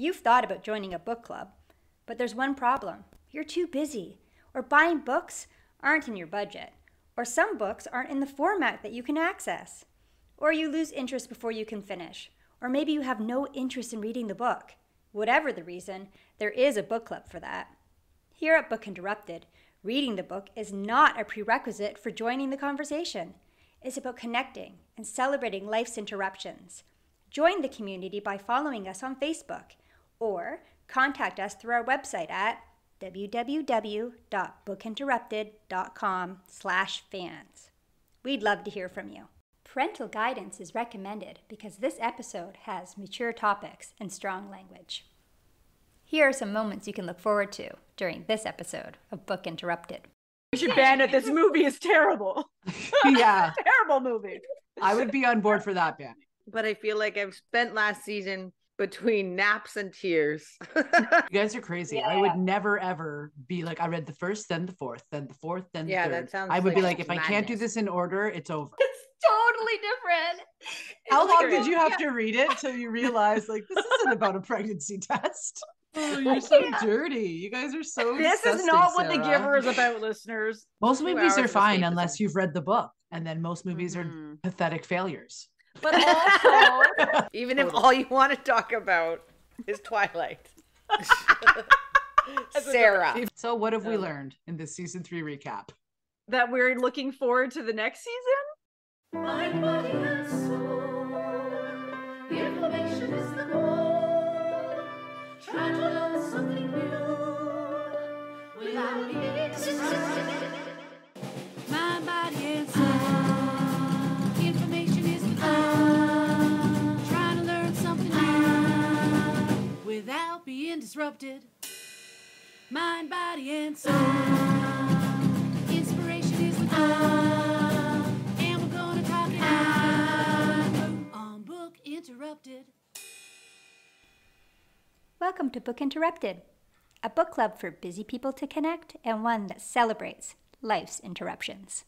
You've thought about joining a book club, but there's one problem. You're too busy, or buying books aren't in your budget, or some books aren't in the format that you can access, or you lose interest before you can finish, or maybe you have no interest in reading the book. Whatever the reason, there is a book club for that. Here at Book Interrupted, reading the book is not a prerequisite for joining the conversation. It's about connecting and celebrating life's interruptions. Join the community by following us on Facebook, or contact us through our website at www.bookinterrupted.com/fans. We'd love to hear from you. Parental guidance is recommended because this episode has mature topics and strong language. Here are some moments you can look forward to during this episode of Book Interrupted. We should ban it. This movie is terrible. Yeah. Terrible movie. I would be on board for that banning. But I feel like I've spent last season between naps and tears. You guys are crazy. Yeah. I would never ever be like, I read the first, then the fourth, then the fourth, then the third. That sounds I would be like, if madness. I can't do this in order, it's over. It's totally different. How long did you have to read it till you realized, like, this isn't about a pregnancy test? Oh, you're so dirty. You guys are so This is not what The Giver is about, listeners. Most movies are fine unless you've read the book. And then most movies are pathetic failures. But also, even if all you want to talk about is Twilight. Sarah. So what have we learned in this season 3 recap? that we're looking forward to the next season? Mind, body, and soul. Information is the goal. Try to learn something new without being distracted. Mind, body, and soul. Information is the goal. Try to learn something new without being disrupted. Mind, body, and soul. Inspiration is the goal. And we're gonna talk it out on Book Interrupted. Welcome to Book Interrupted, a book club for busy people to connect and one that celebrates life's interruptions.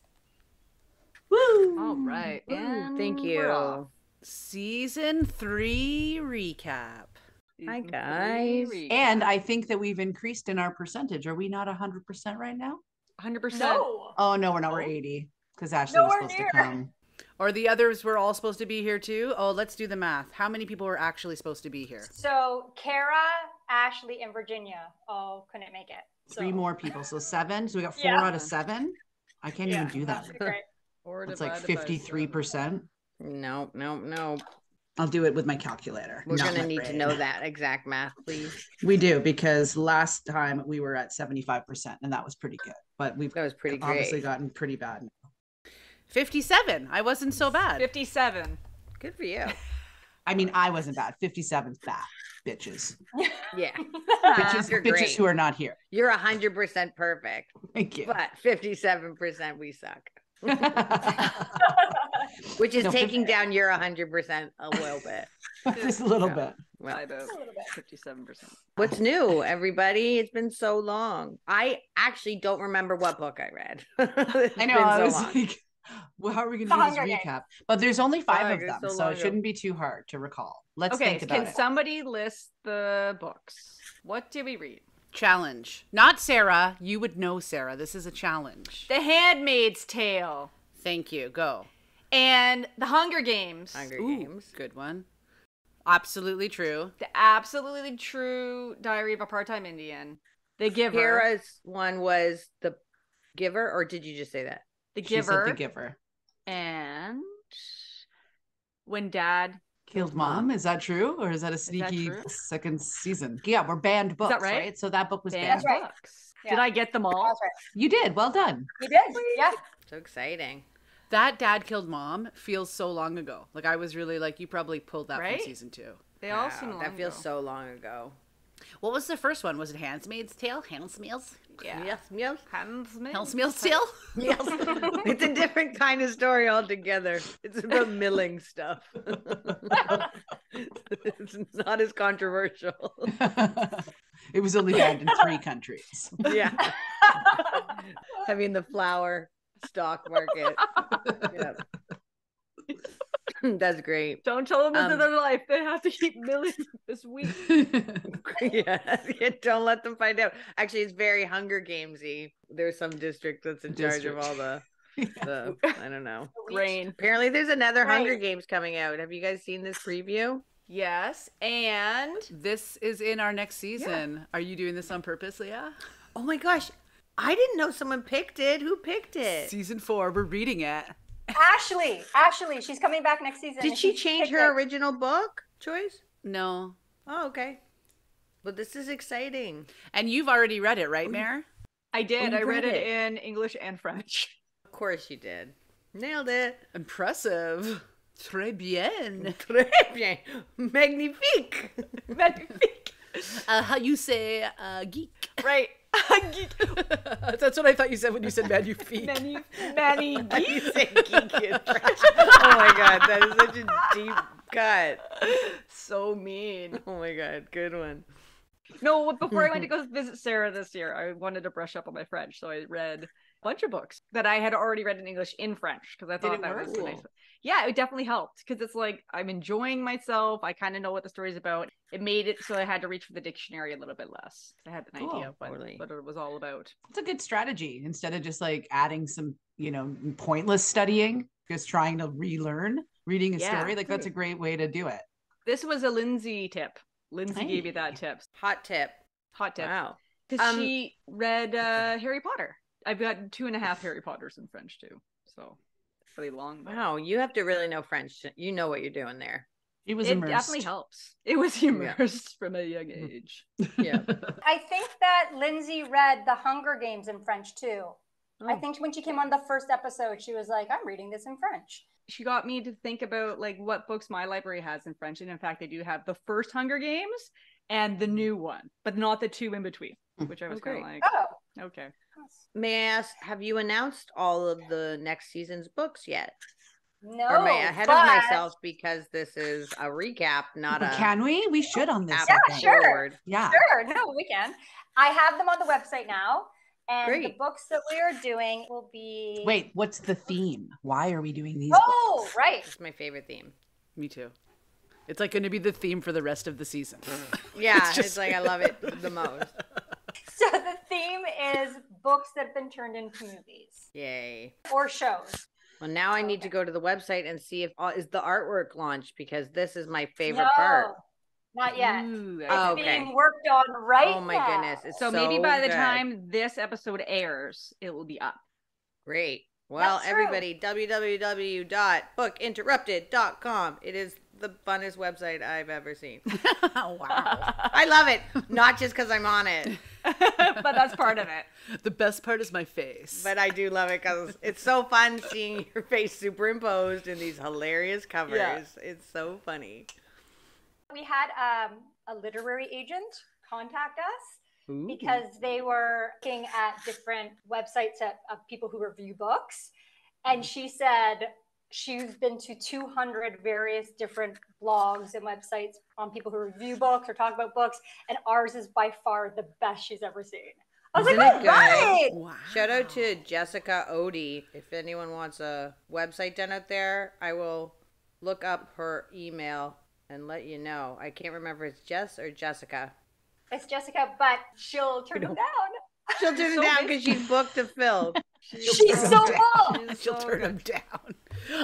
Woo! All right. And Thank we're off. you. Season 3 recap. Hi, Season guys. 3 recap. And I think that we've increased in our percentage. Are we not 100% right now? 100%. No. Oh, no, we're not. We're 80 because Ashley was Nowhere supposed near. to come. Or the others were all supposed to be here too. Oh, let's do the math. How many people were actually supposed to be here? So Kara, Ashley, and Virginia all couldn't make it. So. 3 more people. So 7. So we got 4 out of 7. I can't even do that. That's great. It's like 53%. No. I'll do it with my calculator. We're not going to my need to brain. know that exact math, please. We do, because last time we were at 75% and that was pretty good. But we've That was pretty obviously great. gotten pretty bad. 57. I wasn't so bad. 57. Good for you. I mean, I wasn't bad. 57's bad, bitches. Yeah. Bitches, You're bitches great. who are not here. You're 100% perfect, Thank you. but 57% we suck. Which is No, taking down your 100% a little bit. Just a little bit. Well, I know. 57%. what's new, everybody? It's been so long. I actually don't remember what book I read. I know. I was like, well, how are we going to do this Hunger recap? But there's only 5 Fuck, of it's them, so so long it shouldn't be too hard to recall. Let's Okay, think about can it. somebody list the books? What did we read? Challenge. Not Sarah. You would know Sarah. This is a challenge. The Handmaid's Tale Thank you. Go. and The Hunger Games. Hunger Ooh, Games. good one. Absolutely true. The Absolutely True Diary of a Part-Time Indian. The Giver. Kara's one was The Giver, or did you just say that? The She said Giver. the giver. And When Dad Killed mom. Is that true? Or is that a sneaky true? second season? Yeah, we're banned books, that right? So that book was Banned banned. right. books. Yeah. Did I get them all? That's right. You did. Well done. You did. Yeah. So exciting. That Dad Killed Mom feels so long ago. Like, I was really like, you probably pulled that Right? from season 2. They all Wow, seem long that feels ago. so long ago. What was the first one? Was it Handmaid's Tale? Handmaid's? Yeah. Yes. Handmaid's Tale? Yes. It's a different kind of story altogether. It's about milling stuff. It's not as controversial. It was only banned in 3 countries. Yeah. I mean, the flower stock market. Yeah. That's great. Don't tell them this is their life. They have to keep milling this week. Yeah, don't let them find out. Actually, it's very Hunger Gamesy. There's some district that's in charge of all the I don't know. Grain. Apparently, there's another Hunger Games coming out. Have you guys seen this preview? Yes, and This is in our next season. Are you doing this on purpose, Leah? Oh my gosh, I didn't know someone picked it. Who picked it? Season 4, we're reading it. Ashley, she's coming back next season. Did she change her original book choice? No. Oh, okay. Well, this is exciting. And you've already read it, right, Mare? I did. you I read read it it. in English and French. Of course you did. Nailed it. Impressive. Très bien. Très bien. Magnifique. Magnifique. How you say geek? Right. That's what I thought you said when you said magnifique. Many You say geek in French. Oh my god, that is such a deep cut. So mean. Oh my god, good one. No, before I went to go visit Sarah this year, I wanted to brush up on my French, so I read a bunch of books that I had already read in English in French because I thought that was nice. Yeah, it definitely helped because it's like I'm enjoying myself. I kind of know what the story's about. It made it so I had to reach for the dictionary a little bit less. I had an idea of what it was all about. It's a good strategy instead of just like adding some, pointless studying, just trying to relearn reading a story. Like that's a great way to do it. This was a Lindsay tip. Lindsay gave me that tip. Hot tip. Hot tip. Wow. Because she read Harry Potter. I've got 2.5 Harry Potters in French too. So really long. Wow, you have to really know French. You know what you're doing there. It was it immersed. definitely helps. It was immersed from a young age. Yeah. I think that Lindsay read The Hunger Games in French too. I think when she came on the first episode, she was like, I'm reading this in French. She got me to think about like what books my library has in French. And in fact, they do have the first Hunger Games and the new one, but not the two in between, which I was kind of like, okay. May I ask, have you announced all of the next season's books yet? No. Or am I ahead of myself because this is a recap, not a... Can we? We should on this. Yeah, sure. forward. Yeah. Sure. No, we can. I have them on the website now. And the Great. books that we are doing will be... Wait, what's the theme? Why are we doing these? Oh, right. It's my favorite theme. Me too. It's like going to be the theme for the rest of the season. Yeah, it's like I love it the most. So the theme is books that have been turned into movies Yay. or shows. Well, now I need to go to the website and see if is the artwork launched because this is my favorite part. Not yet. Ooh, It's being worked on right now. Oh my goodness. It's so maybe by the good. time this episode airs, it will be up. Great. Well, That's true. everybody, www.bookinterrupted.com. It is the funnest website I've ever seen. Wow. I love it. Not just because I'm on it, But that's part of it. The best part is my face. but I do love it because it's so fun seeing your face superimposed in these hilarious covers. Yeah. It's so funny. We had a literary agent contact us Ooh. because they were looking at different websites of people who review books. And she said she's been to 200 various different blogs and websites on people who review books or talk about books. And ours is by far the best she's ever seen. I was Isn't like, it all good? right. Wow. Shout out to Jessica Odie. If anyone wants a website done out there, I will look up her email and let you know. I can't remember if it's Jess or Jessica. It's Jessica, but she'll turn them down. She'll turn it down because she's booked to fill. She's so cool. She'll turn them down.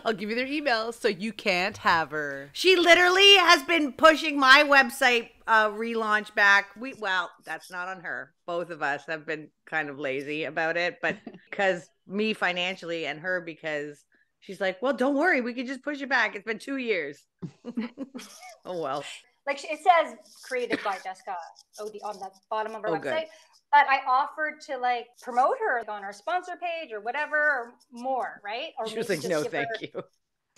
I'll give you their email so you can't have her. She literally has been pushing my website relaunch back. Well, that's not on her. Both of us have been kind of lazy about it, but because me financially and her because she's like, well, don't worry. We can just push it back. It's been 2 years. Oh, well. Like it says created by Jessica Odie on the bottom of our Oh, website. good. But I offered to like promote her on our sponsor page or whatever or more, right? Or She was maybe like, just no, give thank her- you.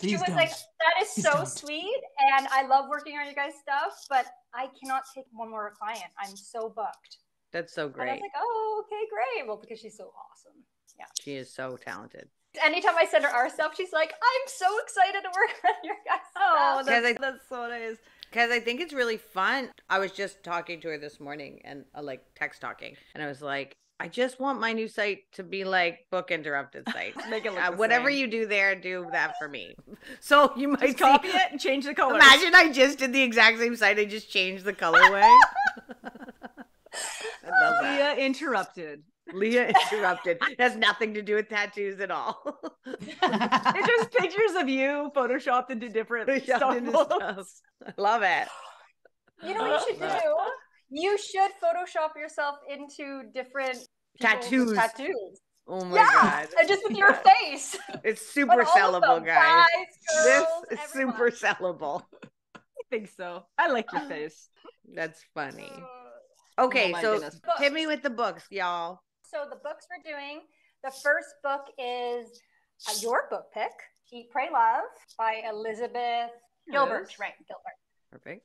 She Please was don't. like, that is Please so don't. sweet. And I love working on you guys' stuff, but I cannot take one more client. I'm so booked. That's so And I great. was like, oh, okay, great. Well, because she's so awesome. Yeah. She is so talented. Anytime I send her our stuff, she's like, I'm so excited to work on your guys' Oh, stuff. that's so nice. Because I think it's really fun. I was just talking to her this morning and like text talking. And I was like, I just want my new site to be like Book Interrupted site. Make it look the whatever same. you do there, do that for me. So you might Just copy it and change the color. Imagine I just did the exact same site. I just changed the colorway. I love that. Leah Interrupted. Leah Interrupted. It has nothing to do with tattoos at all. It's just pictures of you photoshopped into different stuff. I love it. You know what you should do? You should Photoshop yourself into different Tattoos. Oh my god. And just with your face. It's super sellable, guys. This is everyone. super sellable. I think so. I like your face. That's funny. Okay, Oh my so goodness. hit me with the books, y'all. So the books we're doing, the first book is your book pick, Eat, Pray, Love by Elizabeth Gilbert. Right, Gilbert. Perfect.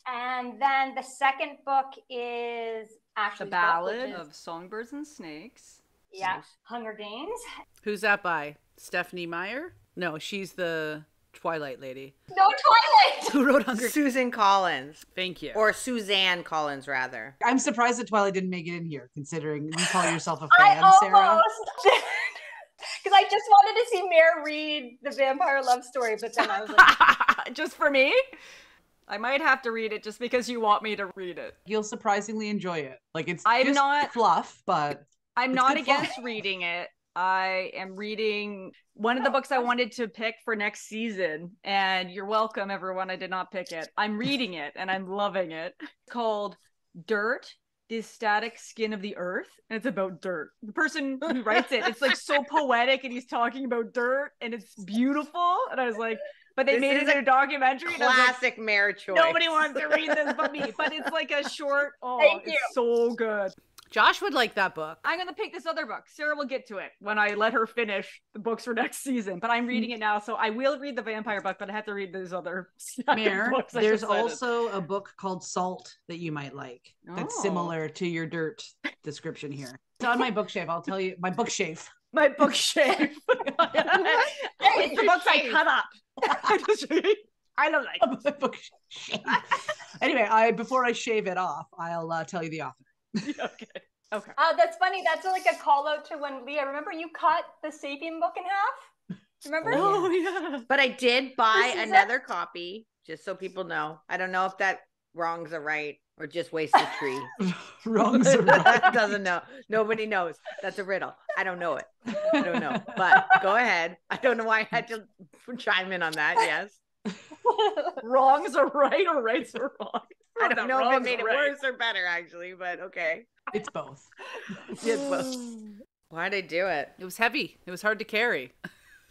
And then the second book is Ashley's The Ballad book, which of Songbirds and Snakes. yeah, Hunger Games. Who's that by? Stephanie Meyer? No, she's the Twilight lady. No, Twilight. Who wrote Hunger Games? Susan Collins. Thank you. Or Suzanne Collins, rather. I'm surprised that Twilight didn't make it in here, considering you call yourself a I fan, Sarah. almost because I just wanted to see Mare read the vampire love story, but then I was like, Just for me? I might have to read it just because you want me to read it. You'll surprisingly enjoy it. Like it's I'm just not- fluff, but I'm It's not good fun. against reading it. I am reading one of the books I wanted to pick for next season, and you're welcome, everyone. I did not pick it. I'm reading it, and I'm loving it. It's called Dirt, the Static Skin of the Earth, and it's about dirt. The person who writes it, it's like so poetic, and he's talking about dirt, and it's beautiful. And I was like, but they This made it is in a documentary. And I was like, Classic Mare choice. nobody wants to read this but me. But it's like a short, Thank you. it's so good. Josh would like that book. I'm going to pick this other book. Sarah will get to it when I let her finish the books for next season. But I'm reading it now, so I will read the vampire book, but I have to read these other Mare, books. I there's decided. also a book called Salt that you might like. That's Oh. similar to your dirt description here. It's on my bookshelf. I'll tell you my bookshelf. My bookshelf. It's the books I cut up. I don't like My bookshelf. Anyway, before I shave it off, I'll tell you the author. Okay. that's funny. That's like a call out to when Leah. Remember you cut the Sapien book in half? Remember? Oh, yeah. But I did buy This is another copy, just so people know. I don't know if that wrongs a right or just wastes a tree. Wrongs are right. Doesn't know. Nobody knows. That's a riddle. I don't know it. I don't know. But go ahead. I don't know why I had to chime in on that. Yes. Wrongs are right or rights are wrong. I don't know if it wrongs made are it right. worse or better, actually, but okay. It's both. It's both. Why'd I do it? It was heavy. It was hard to carry.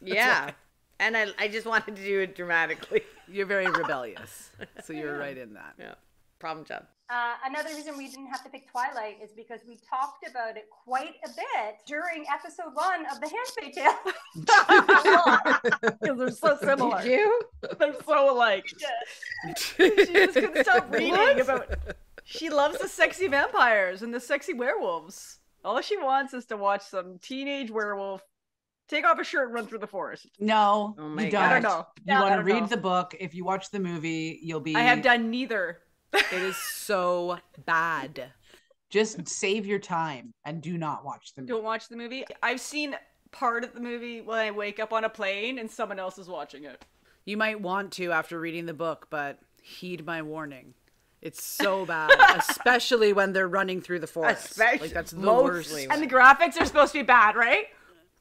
Yeah. And I just wanted to do it dramatically. You're very rebellious. So you're right in that. Yeah. Problem job. Another reason we didn't have to pick Twilight is because we talked about it quite a bit during episode 1 of The Handmaid's Tale. Because they're so similar. Did you? They're so alike. She just couldn't stop reading about. She loves the sexy vampires and the sexy werewolves. All she wants is to watch some teenage werewolf take off a shirt and run through the forest. No, Oh my you God. don't. I don't know. You Yeah, I want to don't read know. the book. If you watch the movie, you'll be. I have done neither. It is so bad. Just save your time and do not watch the movie. Don't watch the movie. I've seen part of the movie when I wake up on a plane and someone else is watching it. You might want to after reading the book, but heed my warning. It's so bad, especially when they're running through the forest. Especially- Like that's the mostly worst. And the graphics are supposed to be bad, right?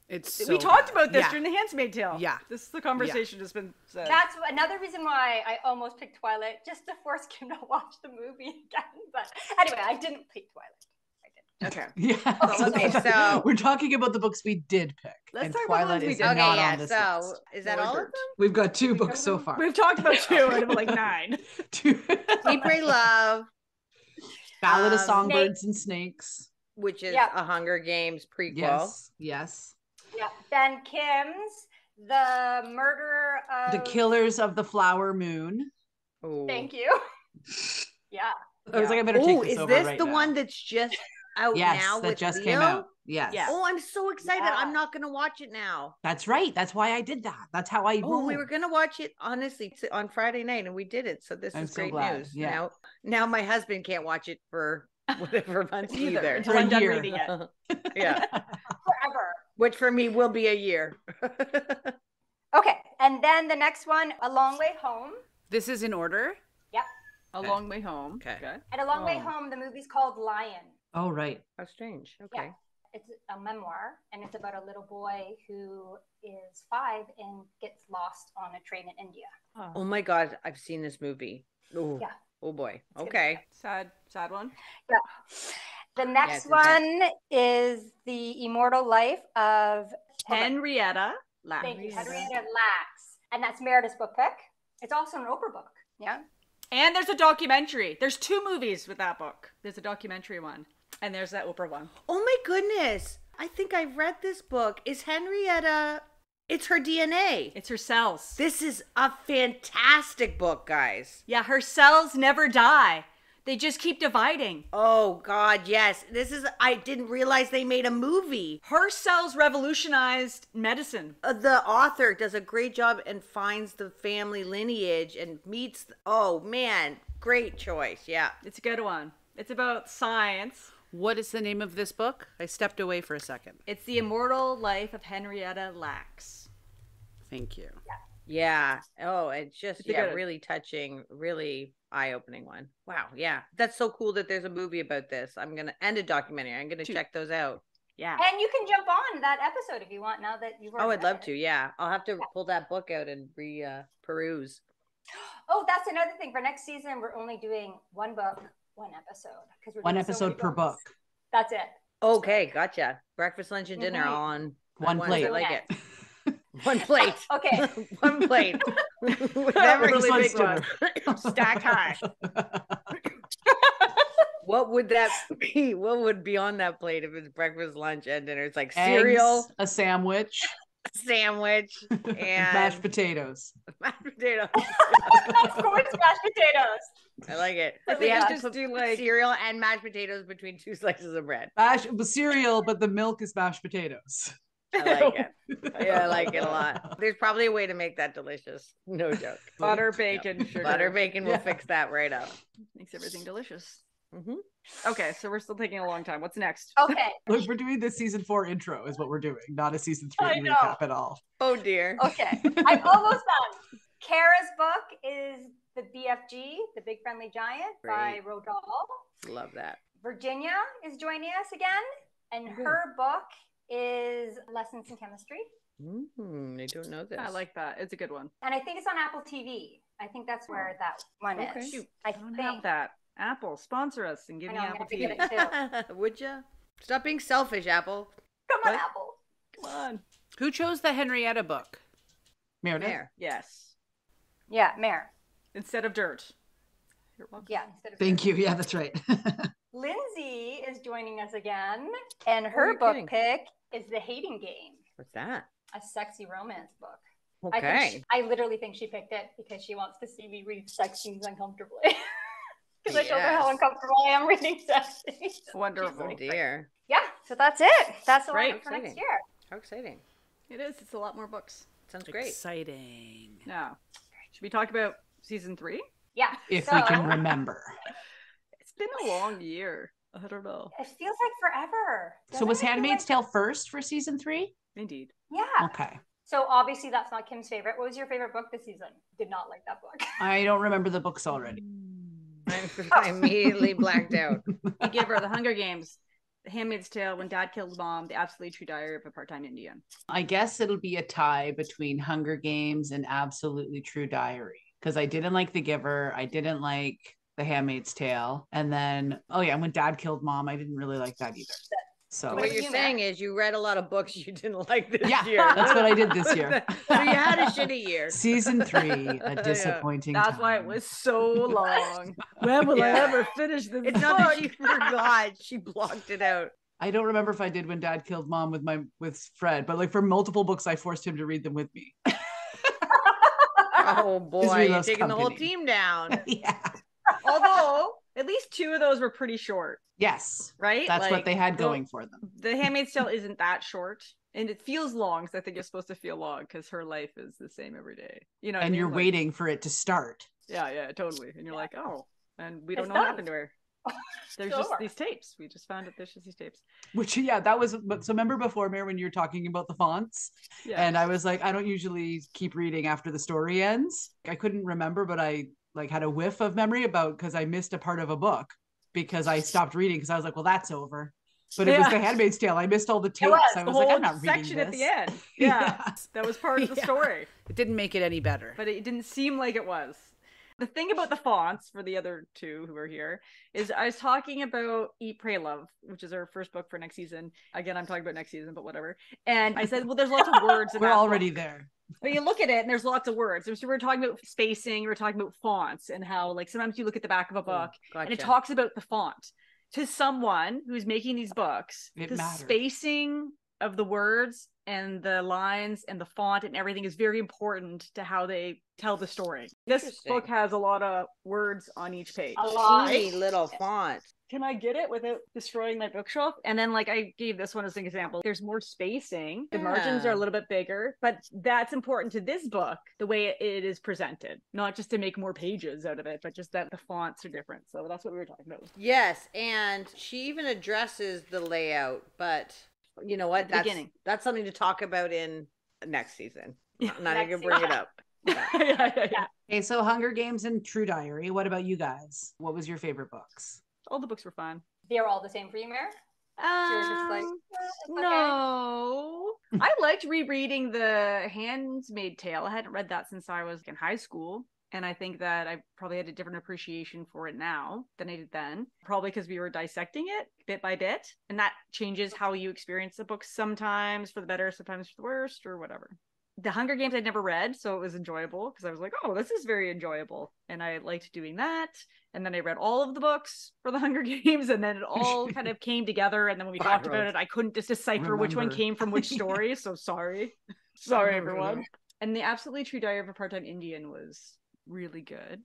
It's We so talked bad. about this Yeah. during the Handmaid's Tale. Yeah. This is the conversation that's been said. That's another reason why I almost picked Twilight, just to force Kim to watch the movie again. But anyway, I didn't pick Twilight. Okay. Yeah. Okay, so- we're talking about the books we did pick. Let's and talk about the Twilight ones we is did. not Okay, on yeah. this So list. is that More all of dirt. them? We've got 2 books so far. We've talked about 2 out of like 9. 2. Eat, Pray, Love, Ballad of Um, Songbirds and Snakes. which is Yeah. a Hunger Games prequel. Yes. Yes. Yeah. Then Kim's The Murder of. The Killers of the Flower Moon. Ooh. Thank you. Yeah. I was like, I better take Oh, this is over this right the now. one that's just out Yes, now that with just Leo? came out. Yes. Yeah. Oh, I'm so excited. Yeah. I'm not going to watch it now. That's right. That's why I did that. That's how I Oh, roll. we were going to watch it, honestly, on Friday night, and we did it. So this I'm is so great glad. news. Yeah. Now my husband can't watch it for whatever months Either either. until I'm done year. reading it. Yeah. Forever. Which for me will be a year. Okay, and then the next one, A Long Way Home. This is in order. Yep. A Long Way Home. Okay. And A Long Way Home, the movie's called Lion. Oh, right. How strange. Okay. Yeah. It's a memoir, and it's about a little boy who is 5 and gets lost on a train in India. Oh my God, I've seen this movie. Ooh. Yeah. Oh boy. It's good. Okay. Sad one. Yeah. The next it's one is The Immortal Life of Henrietta Lacks. Thank you, Henrietta Lacks. And that's Meredith's book pick. It's also an Oprah book. Yeah. And there's a documentary. There's 2 movies with that book. There's a documentary one. And there's that Oprah one. Oh my goodness. I think I've read this book. Is Henrietta, it's her DNA. It's her cells. This is a fantastic book, guys. Yeah, her cells never die. They just keep dividing. Oh God, yes. I didn't realize they made a movie. Her cells revolutionized medicine. The author does a great job and finds the family lineage and meets, oh man, great choice. Yeah. It's a good one. It's about science. What is the name of this book? I stepped away for a second. It's The Immortal Life of Henrietta Lacks. Thank you. Yeah. Oh, it's just, It's a good one. really touching, really eye-opening one. Wow. Yeah. That's so cool that there's a movie about this. And a documentary. I'm going to 2. check those out. Yeah. And you can jump on that episode if you want now that you've already Oh, I'd read love it. to. Yeah. I'll have to pull that book out and peruse. Oh, that's another thing. For next season, we're only doing one book, one episode. Because One episode per book. That's it. Okay. Gotcha. Breakfast, lunch, and dinner Mhm. all on One at plate. once. I like it. One plate. Okay. One plate. With Really every big one. stacked high. What would that be? What would be on that plate if it's breakfast, lunch, and dinner? It's like cereal, Eggs, a sandwich, sandwich, and mashed potatoes. mashed potatoes. Of course, mashed potatoes. I like it. I They think have I to just put do, like- cereal and mashed potatoes between 2 slices of bread. Cereal, but the milk is mashed potatoes. I like it. Yeah, I like it a lot. There's probably a way to make that delicious. No joke. Butter, bacon, sugar. Butter, bacon will Yeah. fix that right up. Makes everything delicious. Mm-hmm. Okay, so we're still taking a long time. What's next? Okay. Look, we're doing the season 4 intro is what we're doing, not a season 3 I know. recap at all. Oh dear. Okay. I'm almost done. Kara's book is The BFG, The Big Friendly Giant by Great. Roald Dahl. Love that. Virginia is joining us again, and Good. her book is Lessons in Chemistry. I don't know this. I like that. It's a good one. And I think it's on Apple TV. I think that's where that one Okay. is. Shoot, I don't think. have that. Apple, sponsor us and give I me know, I'm Apple gonna have TV. to get it. Would you? Stop being selfish, Apple. Come on, What? Apple. Come on. Who chose the Henrietta book? Meredith? There. Yes. Yeah, Mare. Instead of dirt. You're welcome. Yeah, instead of Thank you. Yeah, that's right. Lindsay is joining us again, and her you're book kidding. pick is The Hating Game, What's that? a sexy romance book. Okay. I literally think she picked it because she wants to see me read sex scenes uncomfortably. Because I showed her how Yes. uncomfortable I am reading sex scenes. Wonderful. Oh dear. Yeah, so that's it. That's the Great. one for next Exciting. year. How exciting. It is. It's a lot more books. Sounds great. Exciting. Now, should we talk about season 3? Yeah. If so, we can remember. It's been a long year. I don't know. It feels like forever. So was Doesn't it feel Handmaid's like- Tale first for season 3? Indeed. Yeah. Okay. So obviously that's not Kim's favorite. What was your favorite book this season? Did not like that book. I don't remember the books already. I immediately blacked out. The Giver, The Hunger Games, The Handmaid's Tale, When Dad Killed Mom, The Absolutely True Diary of a Part-Time Indian. I guess it'll be a tie between Hunger Games and Absolutely True Diary. Because I didn't like The Giver. I didn't like The Handmaid's Tale. And then, When Dad Killed Mom, I didn't really like that either. So What you're you, saying is you read a lot of books you didn't like this Yeah, year. that's what I did this year. So you had a shitty year. season 3, a disappointing That's why it time. was so long. When will I Yeah. ever finish this It's not that she forgot. She blocked it out. I don't remember if I did When Dad Killed Mom with Fred, but like for multiple books, I forced him to read them with me. Oh boy, you're loves taking the whole company. team down. Yeah. Although, at least 2 of those were pretty short, Yes. right? That's Like, what they had the- going for them. The Handmaid's Tale isn't that short. And it feels long, because I think it's supposed to feel long, because her life is the same every day. You know, what I And mean? you're Like, waiting for it to start. Yeah, totally. And you're like, oh, and we don't It's know what done. happened to her. There's Sure. just these tapes. We just found out there's just these tapes. Which, yeah, that was, but so remember before, Mary, when you were talking about the fonts? Yeah. And I was like, I don't usually keep reading after the story ends. I couldn't remember, but I like had a whiff of memory about, because I missed a part of a book because I stopped reading because I was like, well, that's over. But it was The Handmaid's Tale. I missed all the tapes. I was like, I'm not reading section this. at the end. Yeah. That was part of the Yeah. story. It didn't make it any better. But it didn't seem like it was. The thing about the fonts, for the other two who are here, is I was talking about Eat, Pray, Love, which is our first book for next season. Again, I'm talking about next season, but whatever. And I said, well, there's lots of words in We're that already book. there. But you look at it and there's lots of words. So we're talking about spacing, we're talking about fonts, and how like sometimes you look at the back of a book and it talks about the font. To someone who's making these books, the spacing of the words and the lines and the font and everything is very important to how they tell the story. This book has a lot of words on each page. A lot. Teeny little font. Can I get it without destroying my bookshelf? And then like I gave this one as an example. There's more spacing. The margins are a little bit bigger, but that's important to this book, the way it is presented. Not just to make more pages out of it, but just that the fonts are different. So that's what we were talking about. Yes, and she even addresses the layout, but you know what? That's something to talk about in next season. I'm not even gonna bring it up. Yeah. Okay, so Hunger Games and True Diary. What about you guys? What was your favorite books? All the books were fun. They're all the same for you, Mare? So you're just like, it's okay. No. I liked rereading The Handmaid's Tale. I hadn't read that since I was in high school. And I think that I probably had a different appreciation for it now than I did then. Probably because we were dissecting it bit by bit. And that changes how you experience the book sometimes for the better, sometimes for the worst, or whatever. The Hunger Games I'd never read, so it was enjoyable because I was like, oh, this is very enjoyable. And I liked doing that. And then I read all of the books for the Hunger Games, and then it all kind of came together. And then when we talked about it, I couldn't just decipher which one came from which story. So sorry. Sorry, everyone. And The Absolutely True Diary of a Part-Time Indian was really good.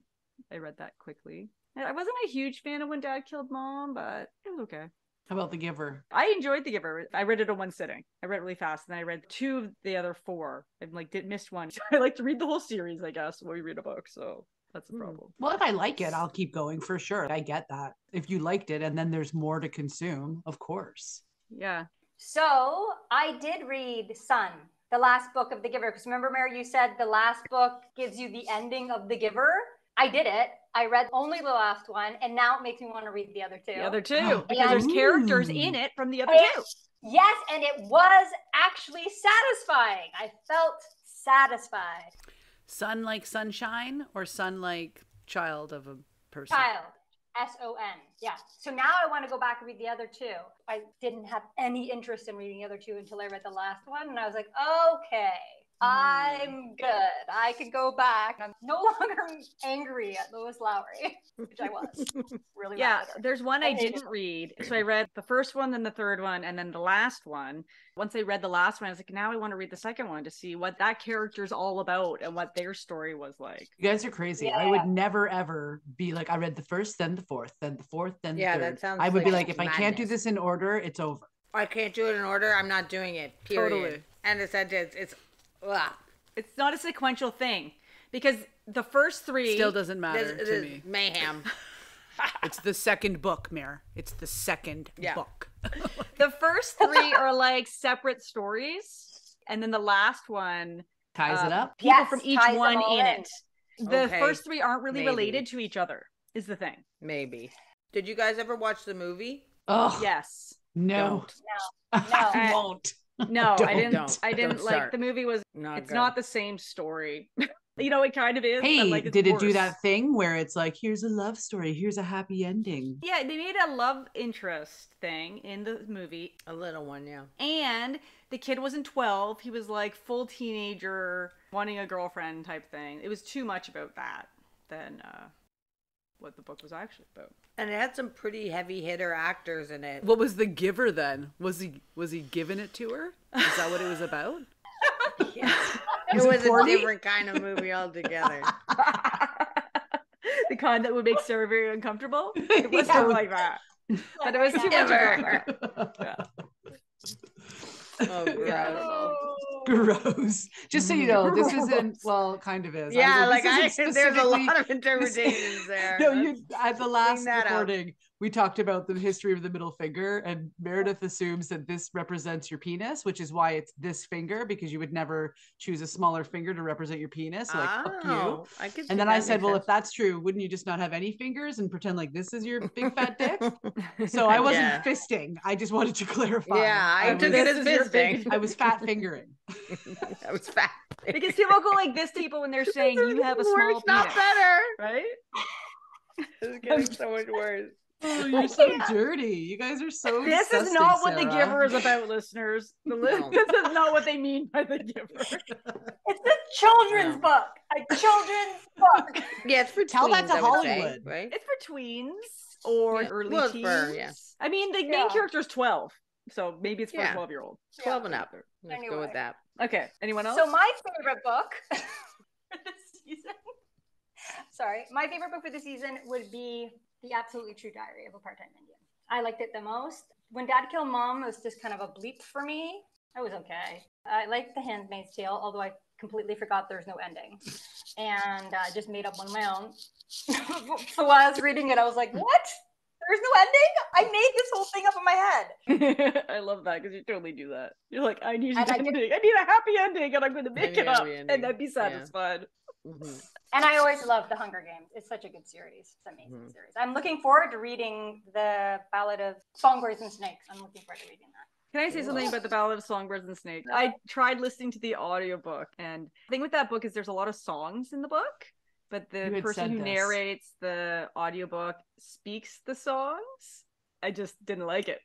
I read that quickly. I wasn't a huge fan of When Dad Killed Mom, but it was okay. How about The Giver? I enjoyed The Giver. I read it in one sitting. I read it really fast, and then I read 2 of the other 4. I missed one. So I like to read the whole series, I guess, when we read a book. So that's the problem. Well, if I like it, I'll keep going for sure. I get that. If you liked it and then there's more to consume, of course. Yeah. So I did read Sun, the last book of The Giver. Because remember, Mary, you said the last book gives you the ending of The Giver. I did it. I read only the last one, and now it makes me want to read the other 2. The other 2, because there's characters in it from the other 2. Yes, and it was actually satisfying. I felt satisfied. Sun like sunshine, or sun like child of a person? Child. S-O-N. Yeah. So now I want to go back and read the other 2. I didn't have any interest in reading the other 2 until I read the last one, and I was like, okay. I'm good. I could go back. I'm no longer angry at Lois Lowry, which I was. Really Yeah, mad. there's one I didn't read. So I read the first one, then the third one, and then the last one. Once I read the last one, I was like, now I want to read the second one to see what that character's all about and what their story was like. You guys are crazy. Yeah. I would never, ever be like, I read the first, then the fourth, then the fourth, then the third. That sounds I would be like like, if I can't do this in order, it's over. I can't do it in order, I'm not doing it. Period. Totally. And it's ugh. It's not a sequential thing because the first 3 Still doesn't matter to me. Mayhem. It's the second book, Mare. It's the second book. The first 3 are like separate stories, and then the last one Ties it up. people Yes, from each ties them one all in in. it. The Okay, first 3 aren't really maybe. related to each other, is the thing. Maybe. Did you guys ever watch the movie? Oh, Yes. no. No. I won't. No, I didn't. Don't. I didn't Don't like start. the movie. Was Not it's good. not the same story. You know, it kind of is. Hey, but like, it's did it do worse. that thing where it's like, here's a love story, here's a happy ending? Yeah, they made a love interest thing in the movie, A little one, yeah. and the kid wasn't 12. He was like full teenager, wanting a girlfriend type thing. It was too much about that than what the book was actually about. And it had some pretty heavy hitter actors in it. What was The Giver then? Was he giving it to her? Is that what it was about? It was a different kind of movie altogether. The kind that would make Sarah very uncomfortable. It wasn't like that. But it was too much about that. Oh, gross. Gross. Just so you know, this isn't, well, it kind of is. Yeah, This like isn't there's a lot specifically- of interpretations there. No, you at the last that out. recording, we talked about the history of the middle finger, and Meredith assumes that this represents your penis, which is why it's this finger, because you would never choose a smaller finger to represent your penis. So like, fuck you. I could see And then that I said, makes well, sense. if that's true, wouldn't you just not have any fingers and pretend like this is your big fat dick? So I wasn't Yeah. fisting. I just wanted to clarify. Yeah, I took it as fisting. I was fat fingering. I was fat. Because people go like this to people when they're saying you have a small Worse, not penis, better. right? It's getting so much worse. Oh, you're so dirty. You guys are so This is disgusting, not what The Sarah. Giver is about, listeners. No. This is not what they mean by The Giver. It's a children's book. A children's book. Yeah, it's for Tell that tweens, to I would say, Hollywood. right? It's for tweens or Yeah. early Well, it's teens. for, yeah. I mean, the main Yeah. character is 12, so maybe it's for Yeah. a 12-year-old. 12 and up. Let's go Anyway. with that. Okay, anyone else? So my favorite book for this season. Sorry, my favorite book for the season would be The Absolutely True Diary of a Part-Time Indian. I liked it the most. When Dad Killed Mom was just kind of a bleep for me. It was okay. I liked The Handmaid's Tale, although I completely forgot there's no ending, and just made up one of my own. So while I was reading it, I was like, "What? There's no ending? I made this whole thing up in my head." I love that because you totally do that. You're like, I need an And I did- ending. I need a happy ending, and I'm going to make need it a up, happy ending. and then be Yeah. satisfied. Mhm. And I always love The Hunger Games. It's such a good series. It's an amazing series. I'm looking forward to reading the Ballad of Songbirds and Snakes. I'm looking forward to reading that. Can I say something about the Ballad of Songbirds and Snakes? I tried listening to the audiobook, and the thing with that book is there's a lot of songs in the book, but You the had person said who this. narrates the audiobook speaks the songs. I just didn't like it.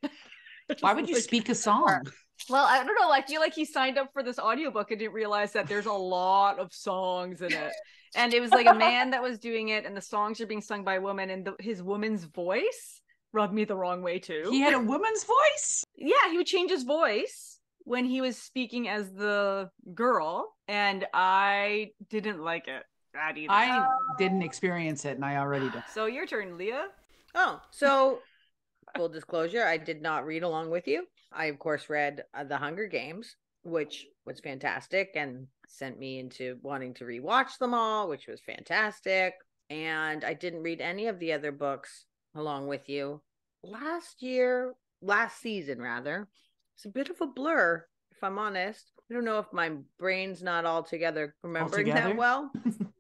Why would you speak a song? Well, I don't know. I feel like he signed up for this audiobook and didn't realize that there's a lot of songs in it. And it was like a man that was doing it, and the songs are being sung by a woman, and his woman's voice rubbed me the wrong way too. He had a woman's voice? Yeah, he would change his voice when he was speaking as the girl, and I didn't like it that either. I didn't experience it, and I already did. So your turn, Leah. Oh, so full disclosure, I did not read along with you. I, of course, read The Hunger Games, which was fantastic and sent me into wanting to rewatch them all, which was fantastic. And I didn't read any of the other books along with you. Last season, rather, it's a bit of a blur, if I'm honest. I don't know if my brain's not altogether remembering Altogether? that well,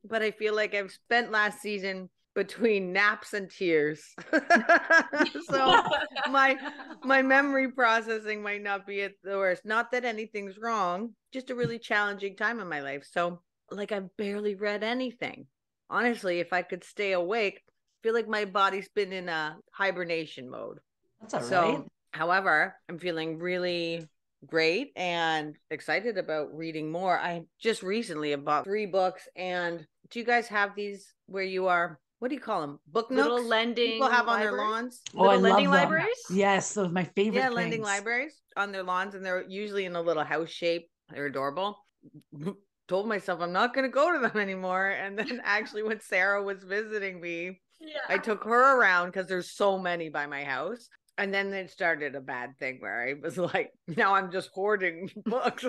but I feel like I've spent last season between naps and tears. So my memory processing might not be at the worst. Not that anything's wrong, just a really challenging time in my life. So like I've barely read anything. Honestly, if I could stay awake, I feel like my body's been in a hibernation mode. That's all right. So, however, I'm feeling really great and excited about reading more. I just recently bought 3 books. And do you guys have these where you are? What do you call them? Book nooks? Little lending People have on their libraries? lawns. Oh, I Little lending love them. libraries? Yes, those are my favorite Yeah, things. lending libraries on their lawns, and they're usually in a little house shape. They're adorable. Told myself I'm not going to go to them anymore. And then actually when Sarah was visiting me, I took her around because there's so many by my house. And then it started a bad thing where I was like, now I'm just hoarding books.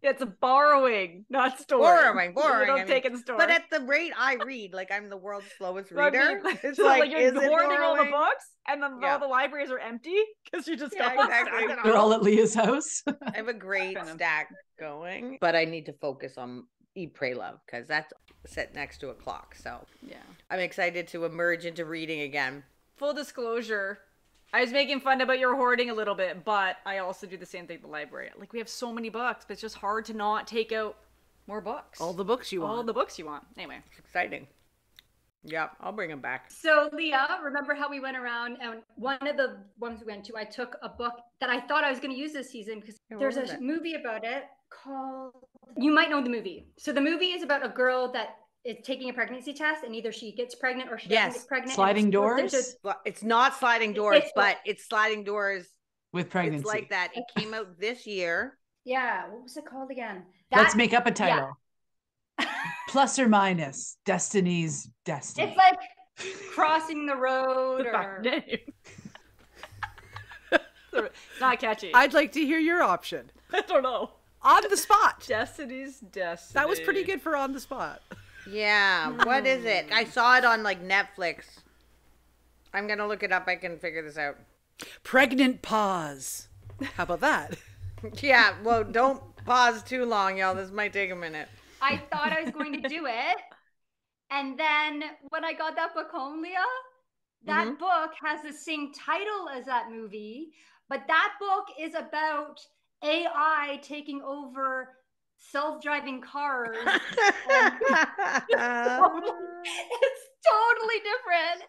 It's a borrowing, not storing. Borrowing. Don't I mean, take it story. but at the rate I read, like I'm the world's slowest So I mean, reader. It's so, like, you're is it hoarding all the borrowing? books, and then Yeah. all the libraries are empty because you just Yeah, got exactly. They're all at Leah's house. I have a great Kind of. stack going, but I need to focus on Eat, Pray, Love because that's set next to a clock. So Yeah. I'm excited to emerge into reading again. Full disclosure, I was making fun about your hoarding a little bit, but I also do the same thing at the library. Like, we have so many books, but it's just hard to not take out more books. All the books you All want. the books you want. Anyway. It's exciting. Yeah, I'll bring them back. So Leah, remember how we went around and one of the ones we went to, I took a book that I thought I was going to use this season because Yeah, what there's was a it? movie about it called, you might know the movie. So the movie is about a girl that is taking a pregnancy test and either she gets pregnant or she doesn't Yes. get pregnant. and Sliding there's a- doors It's not sliding doors, It's- but it's sliding doors. with pregnancy. It's like that. It came out this year. Yeah, what was it called again? Let's That- make up a title. Plus or minus Destiny's Destiny. It's like crossing the road Back or name. It's not catchy. I'd like to hear your option. I don't know. On the spot. Destiny's Destiny. That was pretty good for on the spot. Yeah. What is it? I saw it on like Netflix. I'm going to look it up. I can figure this out. Pregnant pause. How about that? Yeah, well, don't pause too long, y'all. This might take a minute. I thought I was going to do it. And then when I got that book home, Leah, that book has the same title as that movie, but that book is about AI taking over self-driving cars. It's totally different.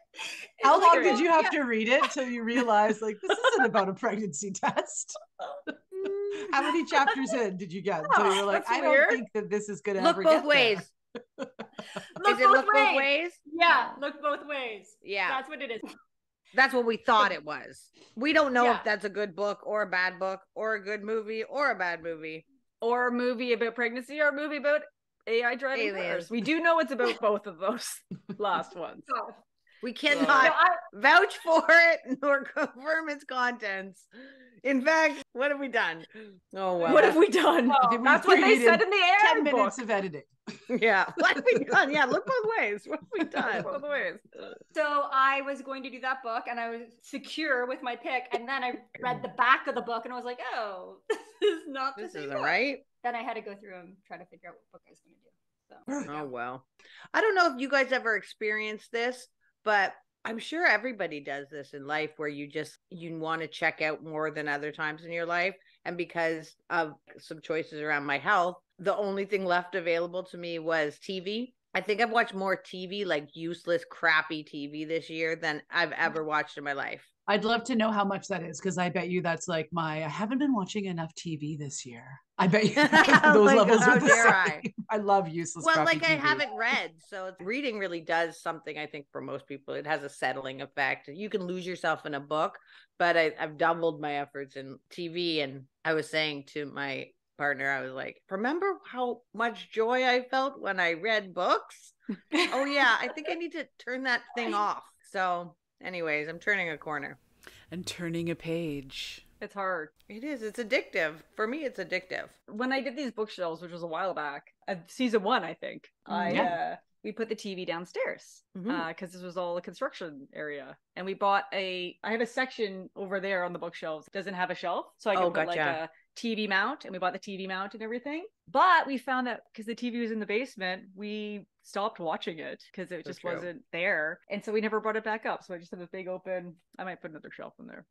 How long did you have to read it till you realized like this isn't about a pregnancy test? How many chapters in did you get until you were like, I don't think that this is gonna look ever both get ways. Look both ways. Yeah, look both ways. Yeah, that's what it is. That's what we thought it was. We don't know Yeah. if that's a good book or a bad book or a good movie or a bad movie. Or a movie about pregnancy or a movie about AI driving cars. We do know it's about both of those last ones. We cannot vouch for it nor confirm its contents. In fact, what have we done? Oh, well. What have we done? Well, that's what they said in the AI 10 minutes book. of editing. Yeah. What have we done? Yeah, look both ways. What have we done? Both ways. So I was going to do that book and I was secure with my pick. And then I read the back of the book and I was like, oh, this is not This the same isn't book. right. Then I had to go through and try to figure out what book I was going to do. So. Oh, well. I don't know if you guys ever experienced this, but I'm sure everybody does this in life where you want to check out more than other times in your life. And because of some choices around my health, the only thing left available to me was TV. I think I've watched more TV, like useless, crappy TV this year than I've ever watched in my life. I'd love to know how much that is because I bet you that's like I haven't been watching enough TV this year. I bet you those Like, levels how are the dare same. I love useless. Well, crappy like I TV. haven't read, so reading really does something. I think for most people, it has a settling effect. You can lose yourself in a book, but I've doubled my efforts in TV. And I was saying to my partner, I was like, remember how much joy I felt when I read books? Oh yeah, I think I need to turn that thing off. So anyways, I'm turning a corner. And turning a page. It's hard. It is. It's addictive. For me, it's addictive. When I did these bookshelves, which was a while back, season 1, I think, we put the TV downstairs because this was all a construction area. And we bought I have a section over there on the bookshelves. It doesn't have a shelf. So I could put like a TV mount, and we bought the TV mount and everything. But we found that because the TV was in the basement, we stopped watching it because it just wasn't there. And so we never brought it back up. So I just have a big open, I might put another shelf in there.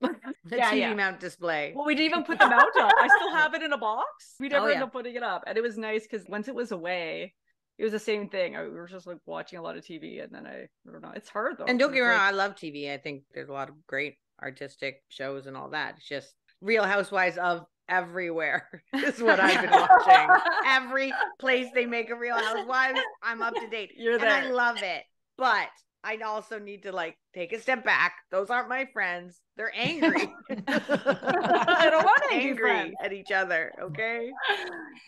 The TV mount display. Well, we didn't even put the mount up. I still have it in a box. We never ended up putting it up. And it was nice because once it was away, it was the same thing. We were just like watching a lot of TV, and then I don't know. It's hard though. And don't get me wrong, I love TV. I think there's a lot of great artistic shows and all that. It's just Real Housewives of everywhere is what I've been watching. Every place they make a Real Housewives, I'm up to date. You're there. And I love it. But I also need to like take a step back. Those aren't my friends. They're angry. I don't want angry at each other. Okay.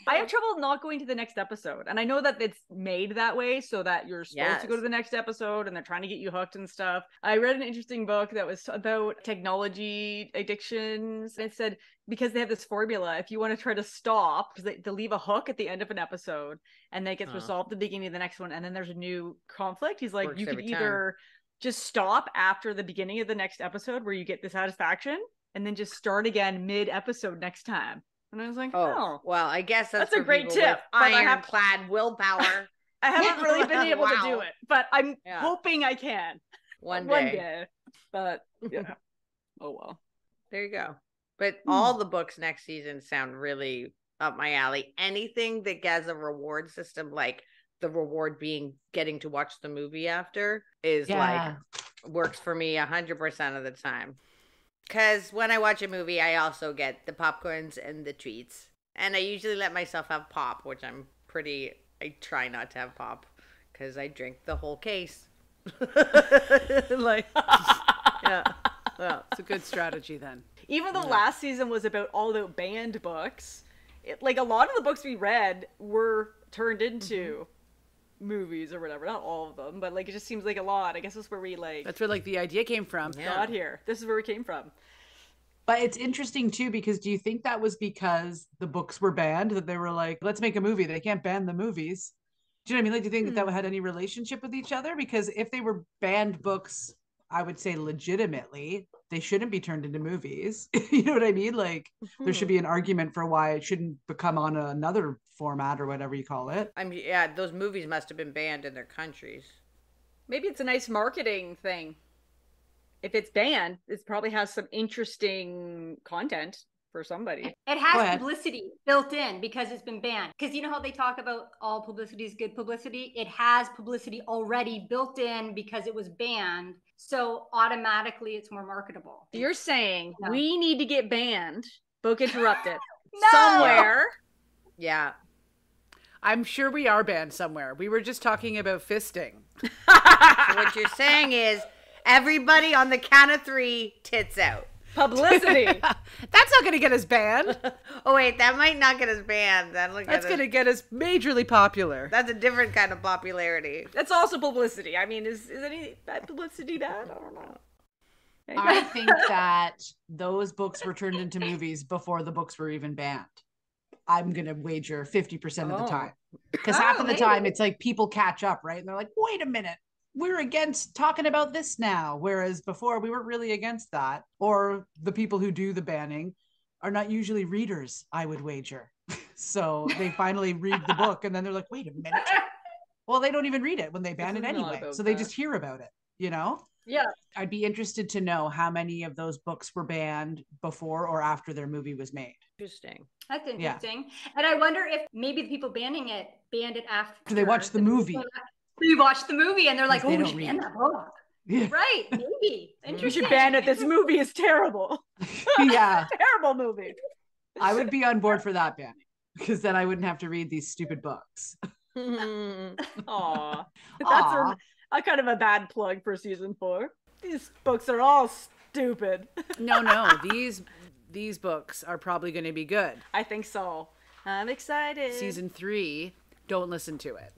I have trouble not going to the next episode. And I know that it's made that way so that you're supposed to go to the next episode and they're trying to get you hooked and stuff. I read an interesting book that was about technology addictions. And it said, because they have this formula, if you want to try to stop, because they leave a hook at the end of an episode and then it gets resolved at the beginning of the next one. And then there's a new conflict. He's like, you could either just stop after the beginning of the next episode where you get the satisfaction and then just start again mid-episode next time. And I was like, oh well, I guess that's a great tip. Ironclad willpower. I haven't really been able to do it, but I'm hoping I can. One day. But yeah. Oh well. There you go. But all the books next season sound really up my alley. Anything that has a reward system, like the reward being getting to watch the movie after, is like works for me 100% of the time. Because when I watch a movie, I also get the popcorns and the treats. And I usually let myself have pop, which I try not to have pop because I drink the whole case. Like, Well, it's a good strategy then. Even though last season was about all the banned books, like a lot of the books we read were turned into movies or whatever. Not all of them, but like it just seems like a lot. I guess that's where that's where like the idea came from. Got here. This is where we came from. But it's interesting too, because do you think that was because the books were banned, that they were like, let's make a movie, they can't ban the movies? Do you know what I mean? Like, do you think that had any relationship with each other? Because if they were banned books I would say legitimately, they shouldn't be turned into movies. You know what I mean? Like there should be an argument for why it shouldn't become on another format or whatever you call it. I mean, yeah, those movies must have been banned in their countries. Maybe it's a nice marketing thing. If it's banned, it probably has some interesting content for somebody. It has publicity built in because it's been banned. Because you know how they talk about all publicity is good publicity? It has publicity already built in because it was banned. So automatically it's more marketable. You're saying we need to get banned, Book Interrupted, No! somewhere. Yeah. I'm sure we are banned somewhere. We were just talking about fisting. So what you're saying is everybody on the count of 3, tits out. Publicity. That's not going to get us banned. Oh, wait, that might not get us banned. That's going to get us majorly popular. That's a different kind of popularity. That's also publicity. I mean, is any bad publicity bad? I don't know. I think that those books were turned into movies before the books were even banned. I'm going to wager 50% of the time. Because half of the time it's like people catch up, right? And they're like, wait a minute. We're against talking about this now. Whereas before we weren't really against that. Or the people who do the banning are not usually readers, I would wager. So they finally read the book and then they're like, wait a minute. Well, they don't even read it when they ban it anyway. So they just hear about it, you know? Yeah. I'd be interested to know how many of those books were banned before or after their movie was made. Interesting. That's interesting. Yeah. And I wonder if maybe the people banning it banned it after. They watched the movie. They watched the movie and they're like, oh, we should ban that book. Yeah. Right, maybe. You should ban it. This movie is terrible. Yeah. Terrible movie. I would be on board for that banning because then I wouldn't have to read these stupid books. Aw. That's a kind of a bad plug for season 4. These books are all stupid. No. These books are probably going to be good. I think so. I'm excited. Season 3, don't listen to it.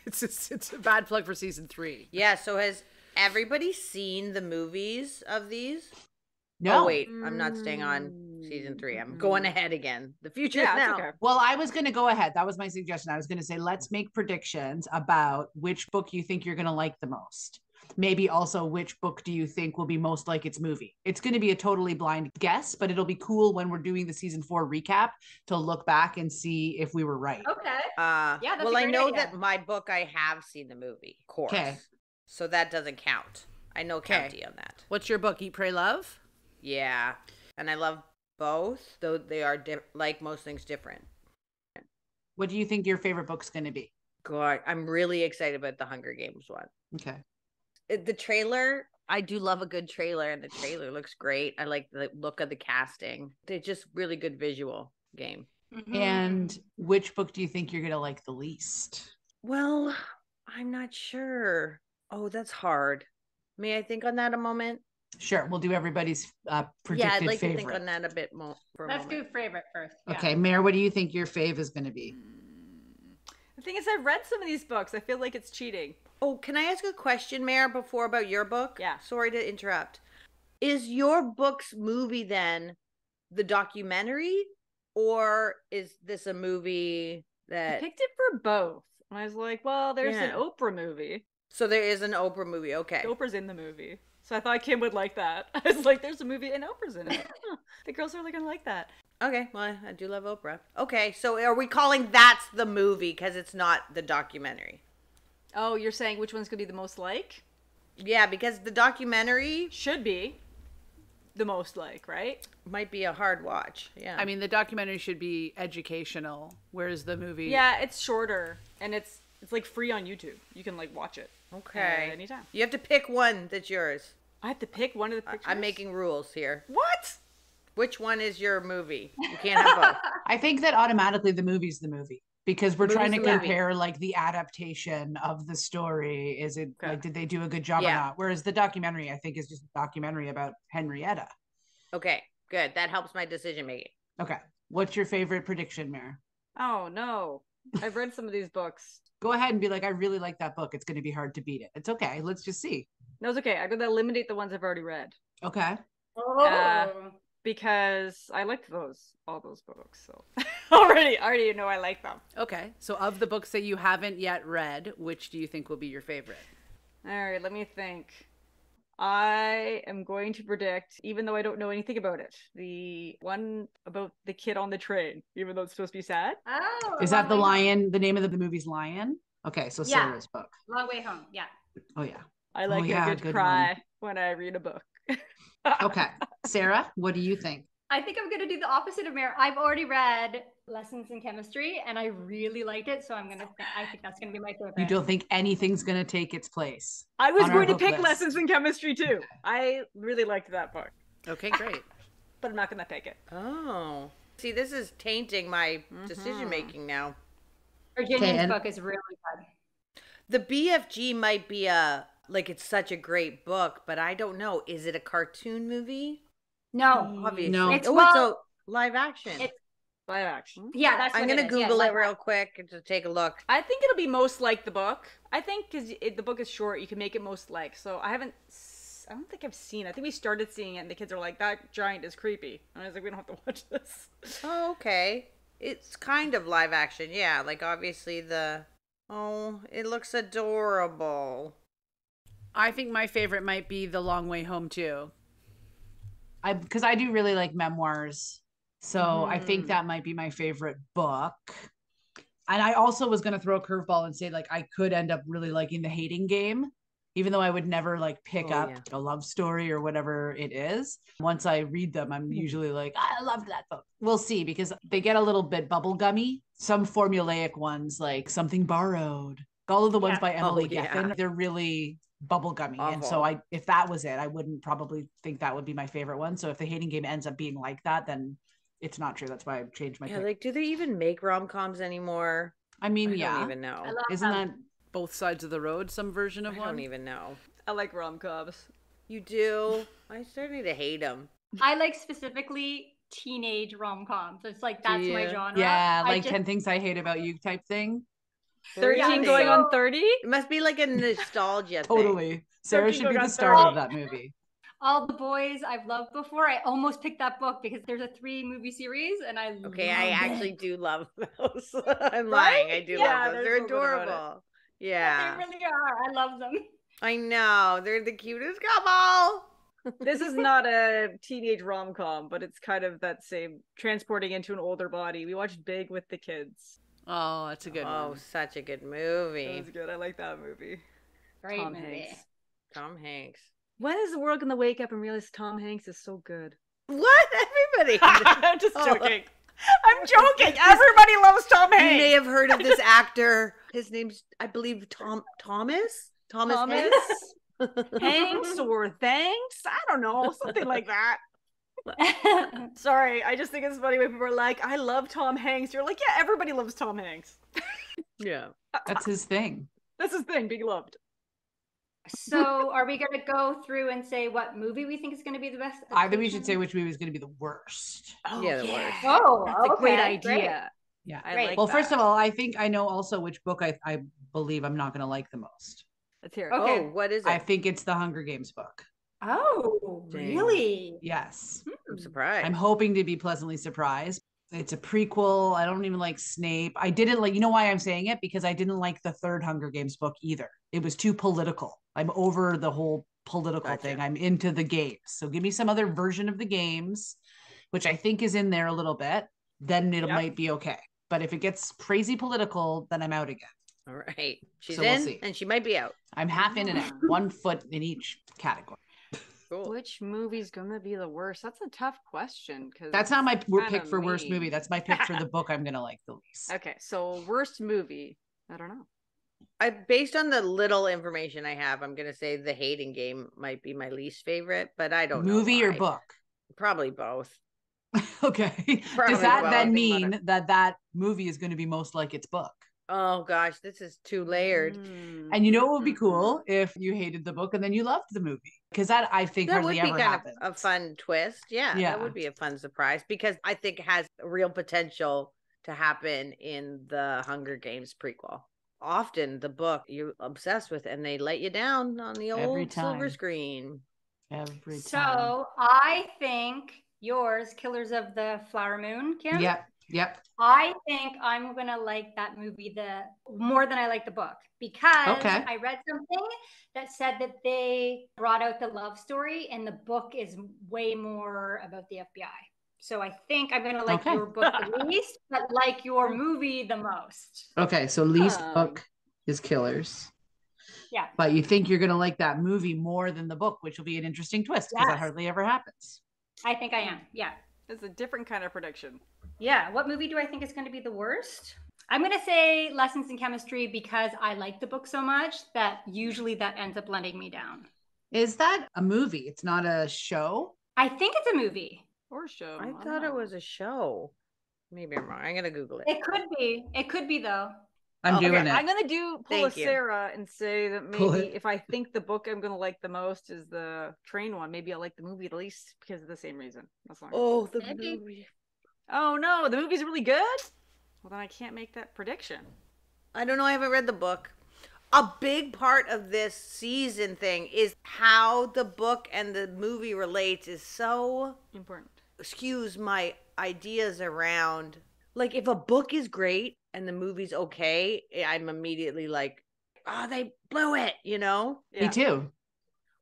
It's a bad plug for season 3. Yeah, so has everybody seen the movies of these? No. Oh, wait, I'm not staying on season 3. I'm going ahead again. The future is now. Okay. Well, I was going to go ahead. That was my suggestion. I was going to say, let's make predictions about which book you think you're going to like the most. Maybe also which book do you think will be most like its movie. It's going to be a totally blind guess, but it'll be cool when we're doing the season 4 recap to look back and see if we were right. Okay. Yeah, that's well, a I great know idea. that my book, I have seen the movie, of course. Okay. So that doesn't count. I know county on that. What's your book? Eat, Pray, Love? Yeah. And I love both, though they are, like most things, different. What do you think your favorite book's going to be? God, I'm really excited about the Hunger Games one. Okay. The trailer, I do love a good trailer, and the trailer looks great. I like the look of the casting. They're just really good visual game. Mm-hmm. And which book do you think you're going to like the least? Well, I'm not sure. Oh, that's hard. May I think on that a moment? Sure. We'll do everybody's predicted Yeah, I'd like favorite. to think on that a bit more for a Let's moment. do favorite first. Yeah. Okay, Mare, what do you think your fave is going to be? The thing is, I've read some of these books. I feel like it's cheating. Oh, can I ask a question, Mare, before about your book? Yeah. Sorry to interrupt. Is your book's movie then the documentary, or is this a movie I that... picked it for both. And I was like, well, there's an Yeah. Oprah movie. So there is an Oprah movie, okay. Oprah's in the movie. So I thought Kim would like that. I was like, there's a movie and Oprah's in it. Huh, the girls are really going to like that. Okay, well, I do love Oprah. Okay, so are we calling that's the movie because it's not the documentary? Oh, you're saying which one's going to be the most like? Yeah, because the documentary Should be the most like, right? might be a hard watch. Yeah. I mean, the documentary should be educational, whereas the movie... Yeah, it's shorter and it's like free on YouTube. You can like watch it. okay. Anytime. You have to pick one that's yours. I have to pick one of the pictures. I'm making rules here. What? Which one is your movie? You can't have both. I think that automatically the movie's the movie because we're trying to Movie's the movie. compare like the adaptation of the story. Is it Okay. like, did they do a good job or Yeah. not? Whereas the documentary, I think, is just a documentary about Henrietta. Okay, good. That helps my decision making. Okay. What's your favorite prediction, Mare? Oh, no. I've read some of these books. Go ahead and be like, I really like that book. It's going to be hard to beat it. It's okay. Let's just see. No, it's okay. I'm going to eliminate the ones I've already read. Okay. Oh. Because I liked all those books. So already know I like them. Okay, so of the books that you haven't yet read, which do you think will be your favorite? All right, let me think. I am going to predict, even though I don't know anything about it, the one about the kid on the train, even though it's supposed to be sad. Oh, Is that the Lion? The name of the movie's Lion? Okay, so Yeah. Sarah's book. Long Way Home. Yeah. Oh yeah. I like a good cry when I read a book. Okay, Sarah, what do you think? I think I'm going to do the opposite of Mare. I've already read Lessons in Chemistry and I really liked it. So I think that's going to be my favorite. You don't think anything's going to take its place? I was going to pick list. Lessons in Chemistry too. I really liked that book. Okay, great. But I'm not going to pick it. Oh. See, this is tainting my decision making now. Virginia's book is really good. The BFG might be it's such a great book, but I don't know. Is it a cartoon movie? No. Obviously. No. It's a live action. Live action. Yeah, that's what I'm going to Google it real quick to take a look. I think it'll be most like the book. I think because the book is short, you can make it most like. So I don't think I've seen it. I think we started seeing it and the kids are like, that giant is creepy. And I was like, we don't have to watch this. Oh, okay. It's kind of live action. Yeah, like obviously it looks adorable. I think my favorite might be The Long Way Home too. Because I do really like memoirs. So I think that might be my favorite book. And I also was going to throw a curveball and say, like, I could end up really liking The Hating Game, even though I would never like pick up a love story or whatever it is. Once I read them, I'm usually like, I loved that book. We'll see, because they get a little bit bubblegummy. Some formulaic ones, like Something Borrowed, all of the ones by Emily Geffen, they're really bubblegummy. And so if that was it, I wouldn't probably think that would be my favorite one. So if The Hating Game ends up being like that, then it's not true. That's why I changed my pick. Like, do they even make rom-coms anymore? I mean, I don't even know. Isn't that Both Sides of the Road, some version of one? I don't even know. I like rom-coms. You do? I'm starting to hate them. I like specifically teenage rom-coms. It's like, that's my genre. Yeah, like 10 Things I Hate About You type thing. 13 going on 30? It must be like a nostalgia Totally. thing. Sarah should be the star of that movie. All the Boys I've Loved Before. I almost picked that book because there's a 3-movie series and I actually do love those. I'm lying. I do love those. They're adorable. Yeah. They really are. I love them. I know. They're the cutest couple. This is not a teenage rom-com, but it's kind of that same transporting into an older body. We watched Big with the kids. Oh, that's a good one. Oh, such a good movie. That was good. I like that movie. Great Tom movie. Hanks. Tom Hanks. When is the world going to wake up and realize Tom Hanks is so good? What? Everybody. I'm just joking. I'm joking. Everybody loves Tom Hanks. You may have heard of this actor. His name's, I believe, Thomas Hanks? Hanks or Thanks? I don't know. Something like that. Sorry, I just think it's funny when people are like, I love Tom Hanks. You're like, yeah, everybody loves Tom Hanks. Yeah. That's his thing. That's his thing, being loved. So are we going to go through and say what movie we think is going to be the best? I think we should say which movie is going to be the worst. Oh, yeah, the worst. Oh, that's a great idea. Great. Yeah. I like well, that. first of all, I think I know also which book I believe I'm not going to like the most. Let's hear it. Okay. Oh, what is it? I think it's the Hunger Games book. Oh, Dang. really? Yes. I'm surprised. I'm hoping to be pleasantly surprised. It's a prequel. I don't even like Snape. I didn't like, you know why I'm saying it? Because I didn't like the third Hunger Games book either. It was too political. I'm over the whole political thing. I'm into the games. So give me some other version of the games, which I think is in there a little bit. Then it might be okay. But if it gets crazy political, then I'm out again. All right. She's So we'll in see. and she might be out. I'm half in and out, 1 foot in each category. Cool. Which movie's gonna be the worst? That's a tough question because That's not my kinda pick for worst mean. movie. That's my pick for the book I'm going to like the least. Okay, so worst movie. I don't know. Based on the little information I have, I'm gonna say The Hating Game might be my least favorite, but I don't know. Movie or why. book? Probably both. Okay. Probably Does that both. then mean that movie is going to be most like its book? Oh gosh, this is too layered. And you know what would be cool if you hated the book and then you loved the movie? Because that I think That would hardly be ever kind happens. of a fun twist. Yeah, Yeah. that would be a fun surprise because I think it has real potential to happen in the Hunger Games prequel. Often the book you're obsessed with and they let you down on the Every old silver time. screen. Every time. So I think yours, Killers of the Flower Moon, Kim. Yep. Yep. I think I'm gonna like that movie more than I like the book because Okay. I read something that said that they brought out the love story and the book is way more about the FBI. So I think I'm gonna like your book the least, but like your movie the most. Okay, so least book is Killers. Yeah. But you think you're gonna like that movie more than the book, which will be an interesting twist because that hardly ever happens. I think I am. Yeah. It's a different kind of prediction. Yeah. What movie do I think is going to be the worst? I'm going to say Lessons in Chemistry because I like the book so much that usually that ends up letting me down. Is that a movie? It's not a show? I think it's a movie. Or a show. I thought it was a show. Maybe I'm wrong. I'm going to Google it. It could be. It could be, though. I'm doing it. I'm going to pull a Sarah and say that maybe if I think the book I'm going to like the most is the train one, maybe I'll like the movie the least because of the same reason. That's not the movie. Oh, no. The movie's really good? Well, then I can't make that prediction. I don't know. I haven't read the book. A big part of this season thing is how the book and the movie relates is so important. Skews my ideas around. Like, if a book is great and the movie's okay, I'm immediately like, oh, they blew it, you know? Yeah. Me too.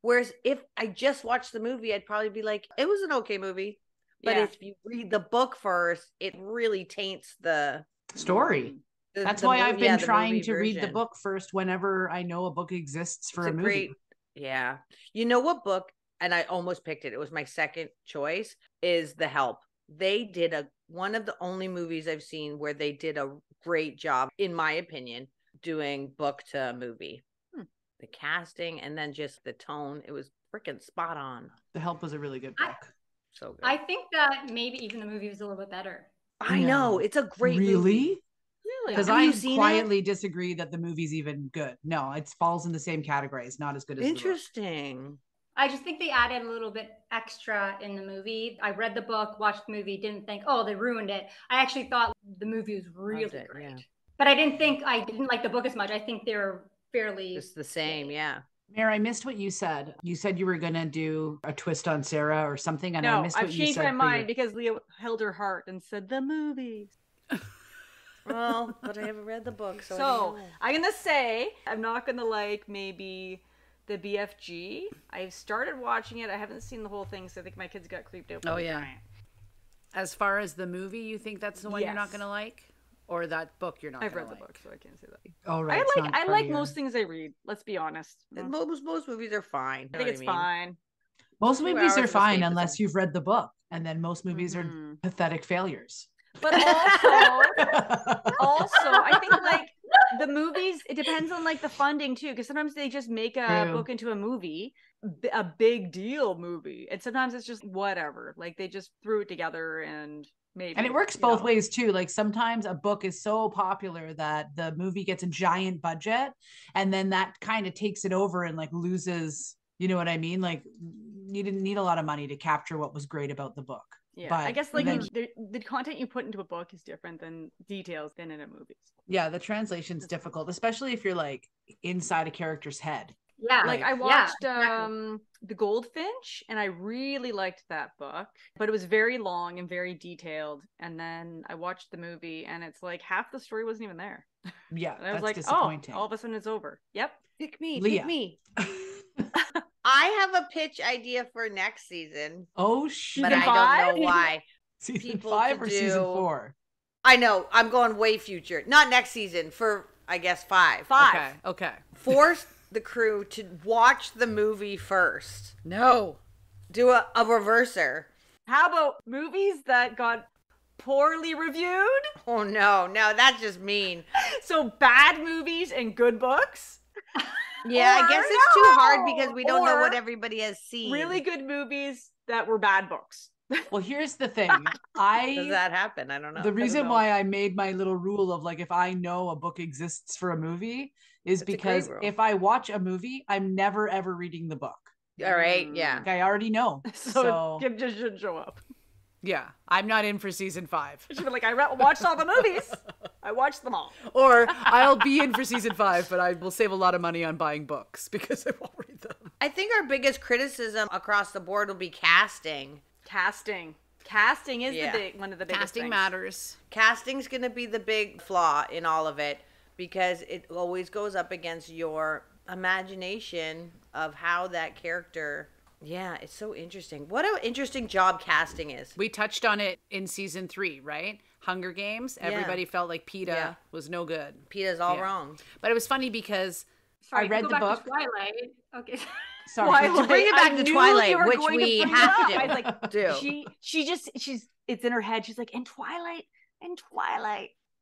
Whereas if I just watched the movie, I'd probably be like, it was an okay movie. But if you read the book first, it really taints the story. That's why I've been trying to read the book first whenever I know a book exists for a movie. Yeah. You know what book, and I almost picked it. It was my second choice, is The Help. They did one of the only movies I've seen where they did a great job, in my opinion, doing book to movie. The casting and then just the tone, it was freaking spot on. The Help was a really good book. So good. I think that maybe even the movie was a little bit better. I know. It's a great movie. Really? Because I quietly it? disagree that the movie's even good. No, it falls in the same category. It's not as good as Interesting. I just think they added a little bit extra in the movie. I read the book, watched the movie, didn't think, oh, they ruined it. I actually thought the movie was really great. Yeah. But I didn't like the book as much. I think they're fairly just the same, yeah. Mary, I missed what you said. You said you were going to do a twist on Sarah or something, and no, I missed what you said. I've changed my mind because Leah held her heart and said the movies. Well, but I haven't read the book, so I'm going to say I'm not going to like maybe the BFG. I've started watching it. I haven't seen the whole thing, so I think my kids got creeped out. Oh, yeah. As far as the movie, you think that's the one you're not going to like? Or that book you're not. I've read the book, so I can't say that. Oh, right. I like most things I read. Let's be honest. Most movies are fine. I think it's fine. Most movies are fine unless you've read the book, and then most movies are pathetic failures. But also, I think like the movies, it depends on like the funding too, because sometimes they just make a book into a movie, a big deal movie, and sometimes it's just whatever. Like they just threw it together and. Maybe. And it works both ways too. Like sometimes a book is so popular that the movie gets a giant budget and then that kind of takes it over and like loses, you know what I mean? Like you didn't need a lot of money to capture what was great about the book. Yeah, but I guess like the content you put into a book is different than details than in a movie. Yeah, the translation's difficult, especially if you're like inside a character's head. Yeah, like I watched The Goldfinch and I really liked that book, but it was very long and very detailed. And then I watched the movie and it's like half the story wasn't even there. Yeah, and I was like, disappointing. Oh, all of a sudden it's over. Yep. Pick me, Leah. Pick me. I have a pitch idea for next season. Oh, shit. But I don't know why. Season 5 or season 4? I know. I'm going way future. Not next season, for, I guess, 5. Okay. Force the crew to watch the movie first. No. Do a reverser. How about movies that got poorly reviewed? Oh, no. No, that's just mean. So bad movies and good books? Yeah, I guess it's too hard because we don't know what everybody has seen. Really good movies that were bad books. Well, here's the thing. Does that happen? I don't know. The reason why I made my little rule of like, if I know a book exists for a movie is because if I watch a movie, I'm never, ever reading the book. All right. Yeah. Like, I already know. So Kim just shouldn't show up. Yeah. I'm not in for season 5. She'd be like, I watched all the movies. I watched them all. Or I'll be in for season 5, but I will save a lot of money on buying books because I won't read them. I think our biggest criticism across the board will be casting. Casting is Yeah. one of the biggest Casting things. matters. Casting's going to be the big flaw in all of it because it always goes up against your imagination of how that character. Yeah, it's so interesting. What an interesting job casting is. We touched on it in season 3, right? Hunger Games. Everybody felt like PETA was no good. PETA's all wrong. But it was funny because Sorry, I read go the back book. To Twilight. Okay. Sorry. To bring it back I to knew Twilight, you were which going to we bring it have up. to I was like, do. she's it's in her head. She's like, in Twilight.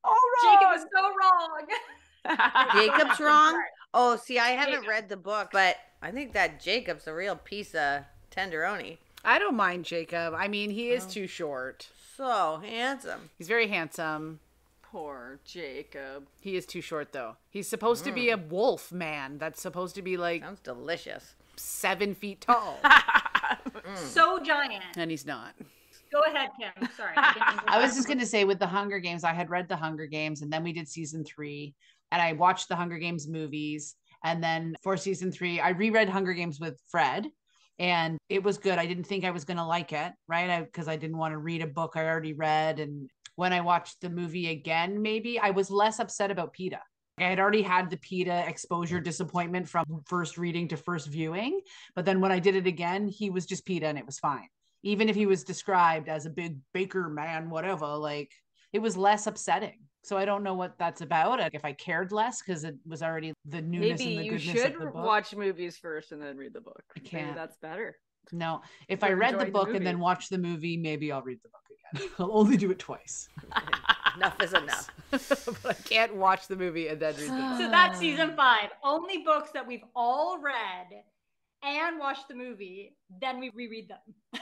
All Jacob wrong. is so wrong. Jacob's wrong? Oh, see, I haven't read the book, but I think that Jacob's a real piece of tenderoni. I don't mind Jacob. I mean, he is too short. So handsome. He's very handsome. Poor Jacob. He is too short, though. He's supposed to be a wolf man that's supposed to be like Sounds delicious. 7 feet tall. So giant. And he's not. Go ahead, Kim. Sorry. I didn't mean to I was just going to say with the Hunger Games, I had read the Hunger Games and then we did season 3 and I watched the Hunger Games movies. And then for season 3, I reread Hunger Games with Fred and it was good. I didn't think I was going to like it, right? Because I didn't want to read a book I already read. And when I watched the movie again, maybe I was less upset about PETA. I had already had the PETA exposure disappointment from first reading to first viewing. But then when I did it again, he was just PETA and it was fine. Even if he was described as a big baker man, whatever, like it was less upsetting. So I don't know what that's about. If I cared less because it was already the newness Maybe and the you goodness should of the book. watch movies first and then read the book. I can't. Maybe that's better. No, if Or I read the enjoy the book and then movie. watch the movie, maybe I'll read the book again. I'll only do it twice. Enough is enough. But I can't watch the movie and then read the book. So that's season 5. Only books that we've all read and watched the movie, then we reread them.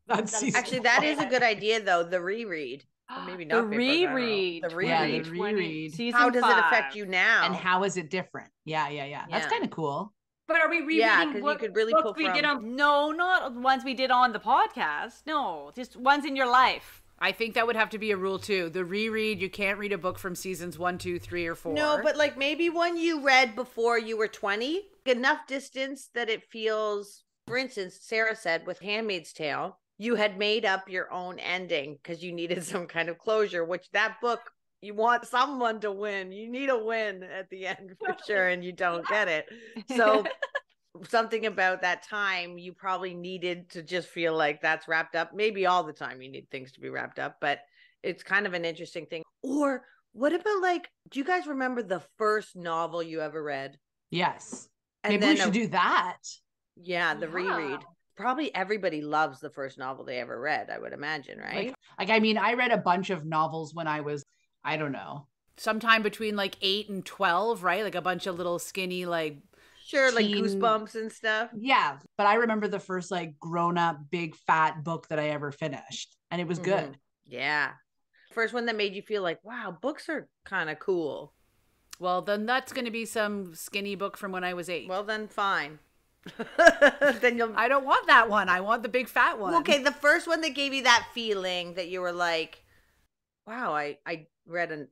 That's season Actually, that is a good idea, though. The reread. Or maybe not. The paper, I don't know. reread. The Yeah, reread. the reread. Season How does it affect 5. you now? And how is it different? Yeah. That's Yeah. kind of cool. But are we rereading Yeah, 'cause you what could really books pull we did from- on? No, not ones we did on the podcast. No, just ones in your life. I think that would have to be a rule too. The reread, you can't read a book from seasons 1, 2, 3, or 4. No, but like maybe one you read before you were 20, enough distance that it feels, for instance, Sarah said with Handmaid's Tale, you had made up your own ending because you needed some kind of closure, which that book, you want someone to win. You need a win at the end for sure, and you don't get it. So something about that time, you probably needed to just feel like that's wrapped up. Maybe all the time you need things to be wrapped up, but it's kind of an interesting thing. Or what about like, do you guys remember the first novel you ever read? Yes. And Maybe we then should do that. Yeah, the Yeah. reread. Probably everybody loves the first novel they ever read, I would imagine, right? I mean, I read a bunch of novels when I was, I don't know. sometime between like 8 and 12, right? Like a bunch of little skinny, like Sure, like teen- Goosebumps and stuff. Yeah. But I remember the first like grown up, big fat book that I ever finished. And it was good. Yeah. First one that made you feel like, wow, books are kind of cool. well, then that's going to be some skinny book from when I was 8. Well, then fine. Then you'll. I don't want that one. I want the big fat one. Okay, the first one that gave you that feeling that you were like, wow, I read an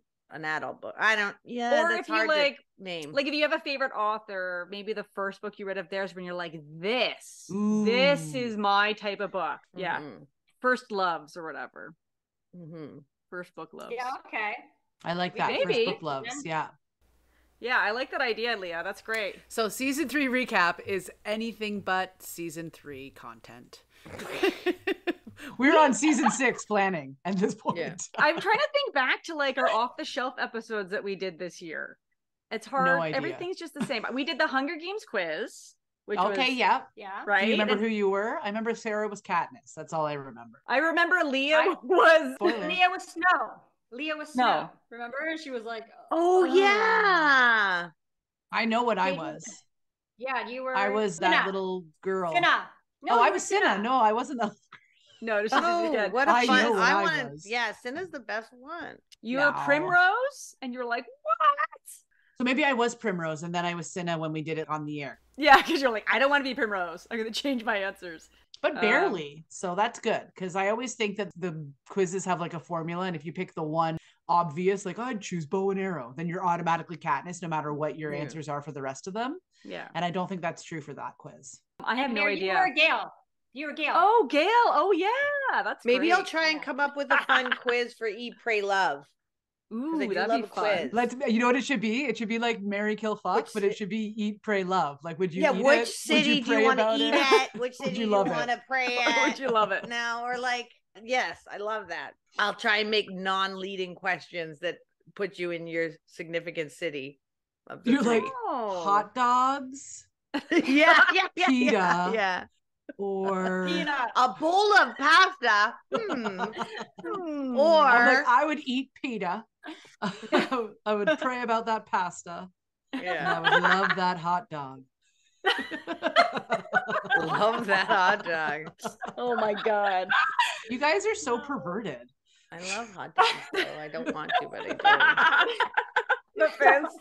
adult book. I don't, yeah, Or that's if you hard like, to name. like if you have a favorite author, maybe the first book you read of theirs when you're like, this Ooh. is my type of book. Yeah. Mhm. First loves or whatever. Mhm. First book loves. Yeah, okay. I like that. Maybe. First book loves. Yeah. Yeah, I like that idea, Leah. That's great. So season 3 recap is anything but season 3 content. We're on season 6 planning at this point. Yeah. I'm trying to think back to like our off the shelf episodes that we did this year. It's hard. No idea. Everything's just the same. We did the Hunger Games quiz, which Okay, was, yeah. Yeah. right. Do you remember And who you were? I remember Sarah was Katniss. That's all I remember. I remember Leah I- was. Spoiler. Leah was Snow. Leah was Snow. No. Remember? And she was like, Oh, yeah. I know what I Katie- was. yeah, you were. I was Cinna. that little girl. Cinna. No, Oh, you I were was Cinna. No, I wasn't. No, she's Oh, dead. what a I fun! know what I I want to. was. Yeah, Cinna's the best one. You were No. Primrose, and you're like, what? So maybe I was Primrose, and then I was Cinna when we did it on the air. Yeah, because you're like, I don't want to be Primrose. I'm gonna change my answers. But barely. So that's good. Because I always think that the quizzes have like a formula. And if you pick the one obvious, like, I'd choose bow and arrow, then you're automatically Katniss no matter what your answers are for the rest of them. Yeah, And I don't think that's true for that quiz. I have no You idea. were Gale. You or Gail? Oh, Gail. Oh, yeah. That's Maybe I'll great. try and come up with a fun quiz for Eat, Pray, Love. Ooh, I do that'd love be a fun. quiz. You know what it should be? It should be like Marry, Kill, Fuck, Which but it should be Eat, Pray, Love. Like, would you Yeah, eat which it? Would city you do you pray want to about eat it? at? Which Would city do you you love want it? to pray at? Would you love it? Now, or like, yes, I love that. I'll try and make non-leading questions that put you in your significant city. Of the You're like three. hot dogs yeah, PETA. yeah. or Peanut. A bowl of pasta. Or I'm like, I would eat pita. I would pray about that pasta. And yeah, I would love that hot dog. love that hot dog. Oh my God. You guys are so perverted. I love hot dogs, though. I don't want to, but I do. The fence.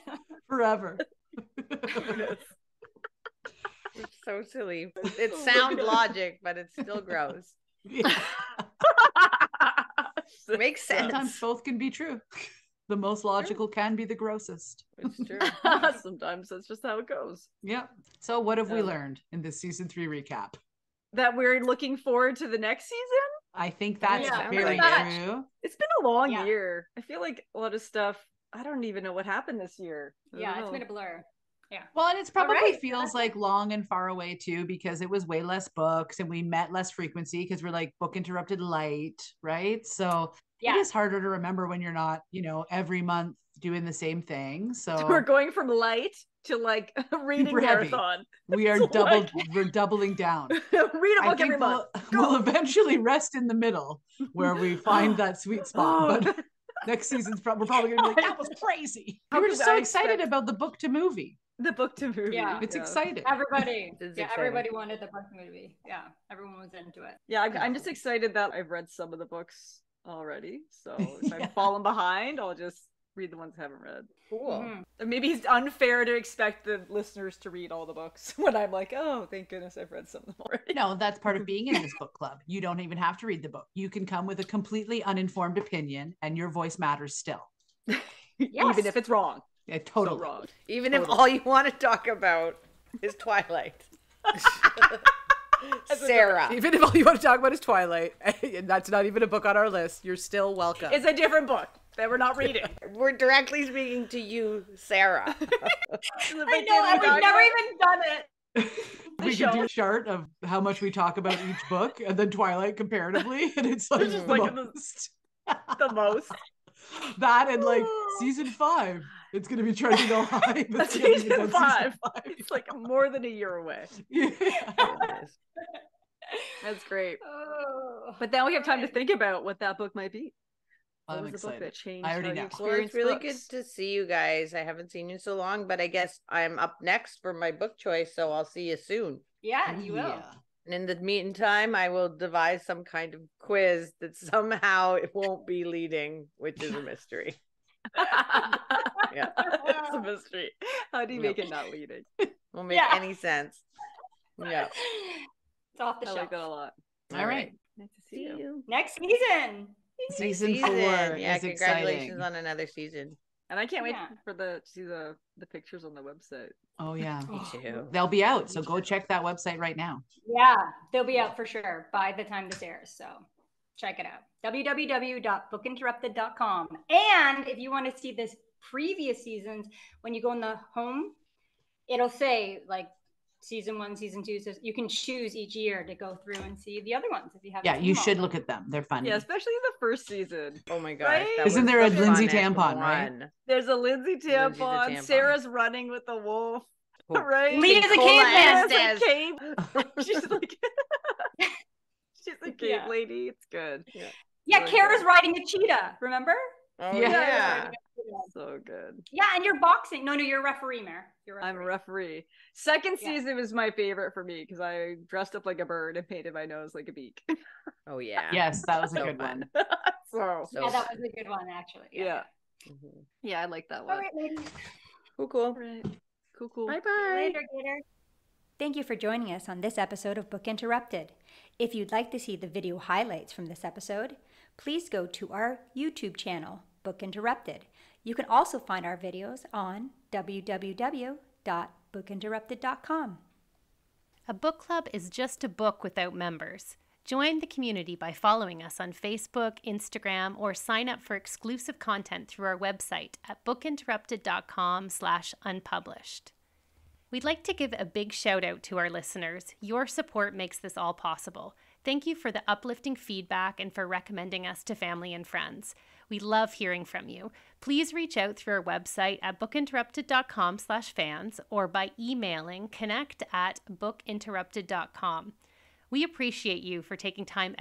Forever. It's so silly. It's sound logic, but it's still gross. Yeah. Makes sense. Sometimes both can be true. The most logical can be the grossest. It's true. Sometimes that's just how it goes. Yeah. So what have we learned in this season 3 recap? That we're looking forward to the next season. I think that's Yeah, very pretty much. true. It's been a long Yeah. year. I feel like a lot of stuff. I don't even know what happened this year. I Yeah, don't it's know. been a blur. Yeah. Well, and it's probably right. feels like long and far away too, because it was way less books and we met less frequency because we're like book interrupted light, right? So Yeah. it is harder to remember when you're not, every month doing the same thing. So We're going from light to like a reading Super heavy. marathon. we are It's we're doubling down. Read a I book every think month. we'll eventually rest in the middle where we find that sweet spot. But next season's we're probably gonna be like, that was crazy. How We were could so I excited expect- about the book to movie. The book to movie. Yeah. It's exciting. Everybody. It's Yeah, exciting. everybody wanted the book movie. Yeah. Everyone was into it. Yeah, I'm just excited that I've read some of the books already. So if Yeah. I'm falling behind, I'll just read the ones I haven't read. Cool. Mhm. And maybe it's unfair to expect the listeners to read all the books when I'm like, oh, thank goodness I've read some of them already. No, that's part of being in this book club. You don't even have to read the book. You can come with a completely uninformed opinion and your voice matters still. Even if it's wrong. Yeah, So totally. wrong. Even if all you want to talk about is Twilight. Sarah. Even if all you want to talk about is Twilight, and that's not even a book on our list, you're still welcome. It's a different book that we're not reading. We're directly speaking to you, Sarah. I know. And we've never even done it. We could do a chart of how much we talk about each book and then Twilight comparatively. And it's like, It's just the like most. the most. That and like season 5. It's going to be trending all high. But That's it's gonna be season done 5. It's like more than a year away. Yeah. That's great. Oh. But now we have time to think about what that book might be. What I'm was the book excited. that changed I already how you know. Well, experience it's really books? good to see you guys. I haven't seen you in so long, but I guess I'm up next for my book choice, so I'll see you soon. Yeah, you will. Yeah. And in the meantime, I will devise some kind of quiz that somehow it won't be leading, which is a mystery. Yeah. It's a mystery. How do you make it not leading? Won't make Yeah. any sense. Yeah. It's off the I shelf. like that a lot. All right. Nice to see you. Next season. Season 4 Yeah, is congratulations exciting. on another season. And I can't wait Yeah. for to see the pictures on the website. Oh, yeah. Me too. They'll be out. So go check that website right now. Yeah, they'll be out for sure by the time this airs. So check it out. www.bookinterrupted.com. And if you want to see this previous seasons, when you go in the home, it'll say like season 1, season 2. So you can choose each year to go through and see the other ones if you haven't. Yeah, seen you them all. should look at them. They're fun. Yeah, especially the first season. Oh my gosh. Right? that Isn't was there a the Lindsay funnest tampon, right? one. There's a Lindsay tampon. tampon. Sarah's running with the wolf. Cool. Right? Lead as a Cola caveman. Estes. As a cave. She's like she's a cave Yeah. lady. It's good. Yeah, Really Kara's good. riding a cheetah, remember? Oh Yeah. yeah. So good. Yeah, and you're boxing. No, you're a referee, Mare. You're a I'm a referee. referee. Second Yeah. season was my favorite for me because I dressed up like a bird and painted my nose like a beak. Oh yeah. Yes, that was a So good fun. one. So So Yeah, that was a good one, actually. yeah. Mhm. Yeah, I like that All one. right, ladies. Cool. Right. Cool. Bye See you bye. later, Gator. Thank you for joining us on this episode of Book Interrupted. If you'd like to see the video highlights from this episode, please go to our YouTube channel, Book Interrupted. You can also find our videos on www.bookinterrupted.com. A book club is just a book without members. Join the community by following us on Facebook, Instagram, or sign up for exclusive content through our website at bookinterrupted.com/unpublished. We'd like to give a big shout out to our listeners. Your support makes this all possible. Thank you for the uplifting feedback and for recommending us to family and friends. We love hearing from you. Please reach out through our website at bookinterrupted.com/fans or by emailing connect@bookinterrupted.com. We appreciate you for taking time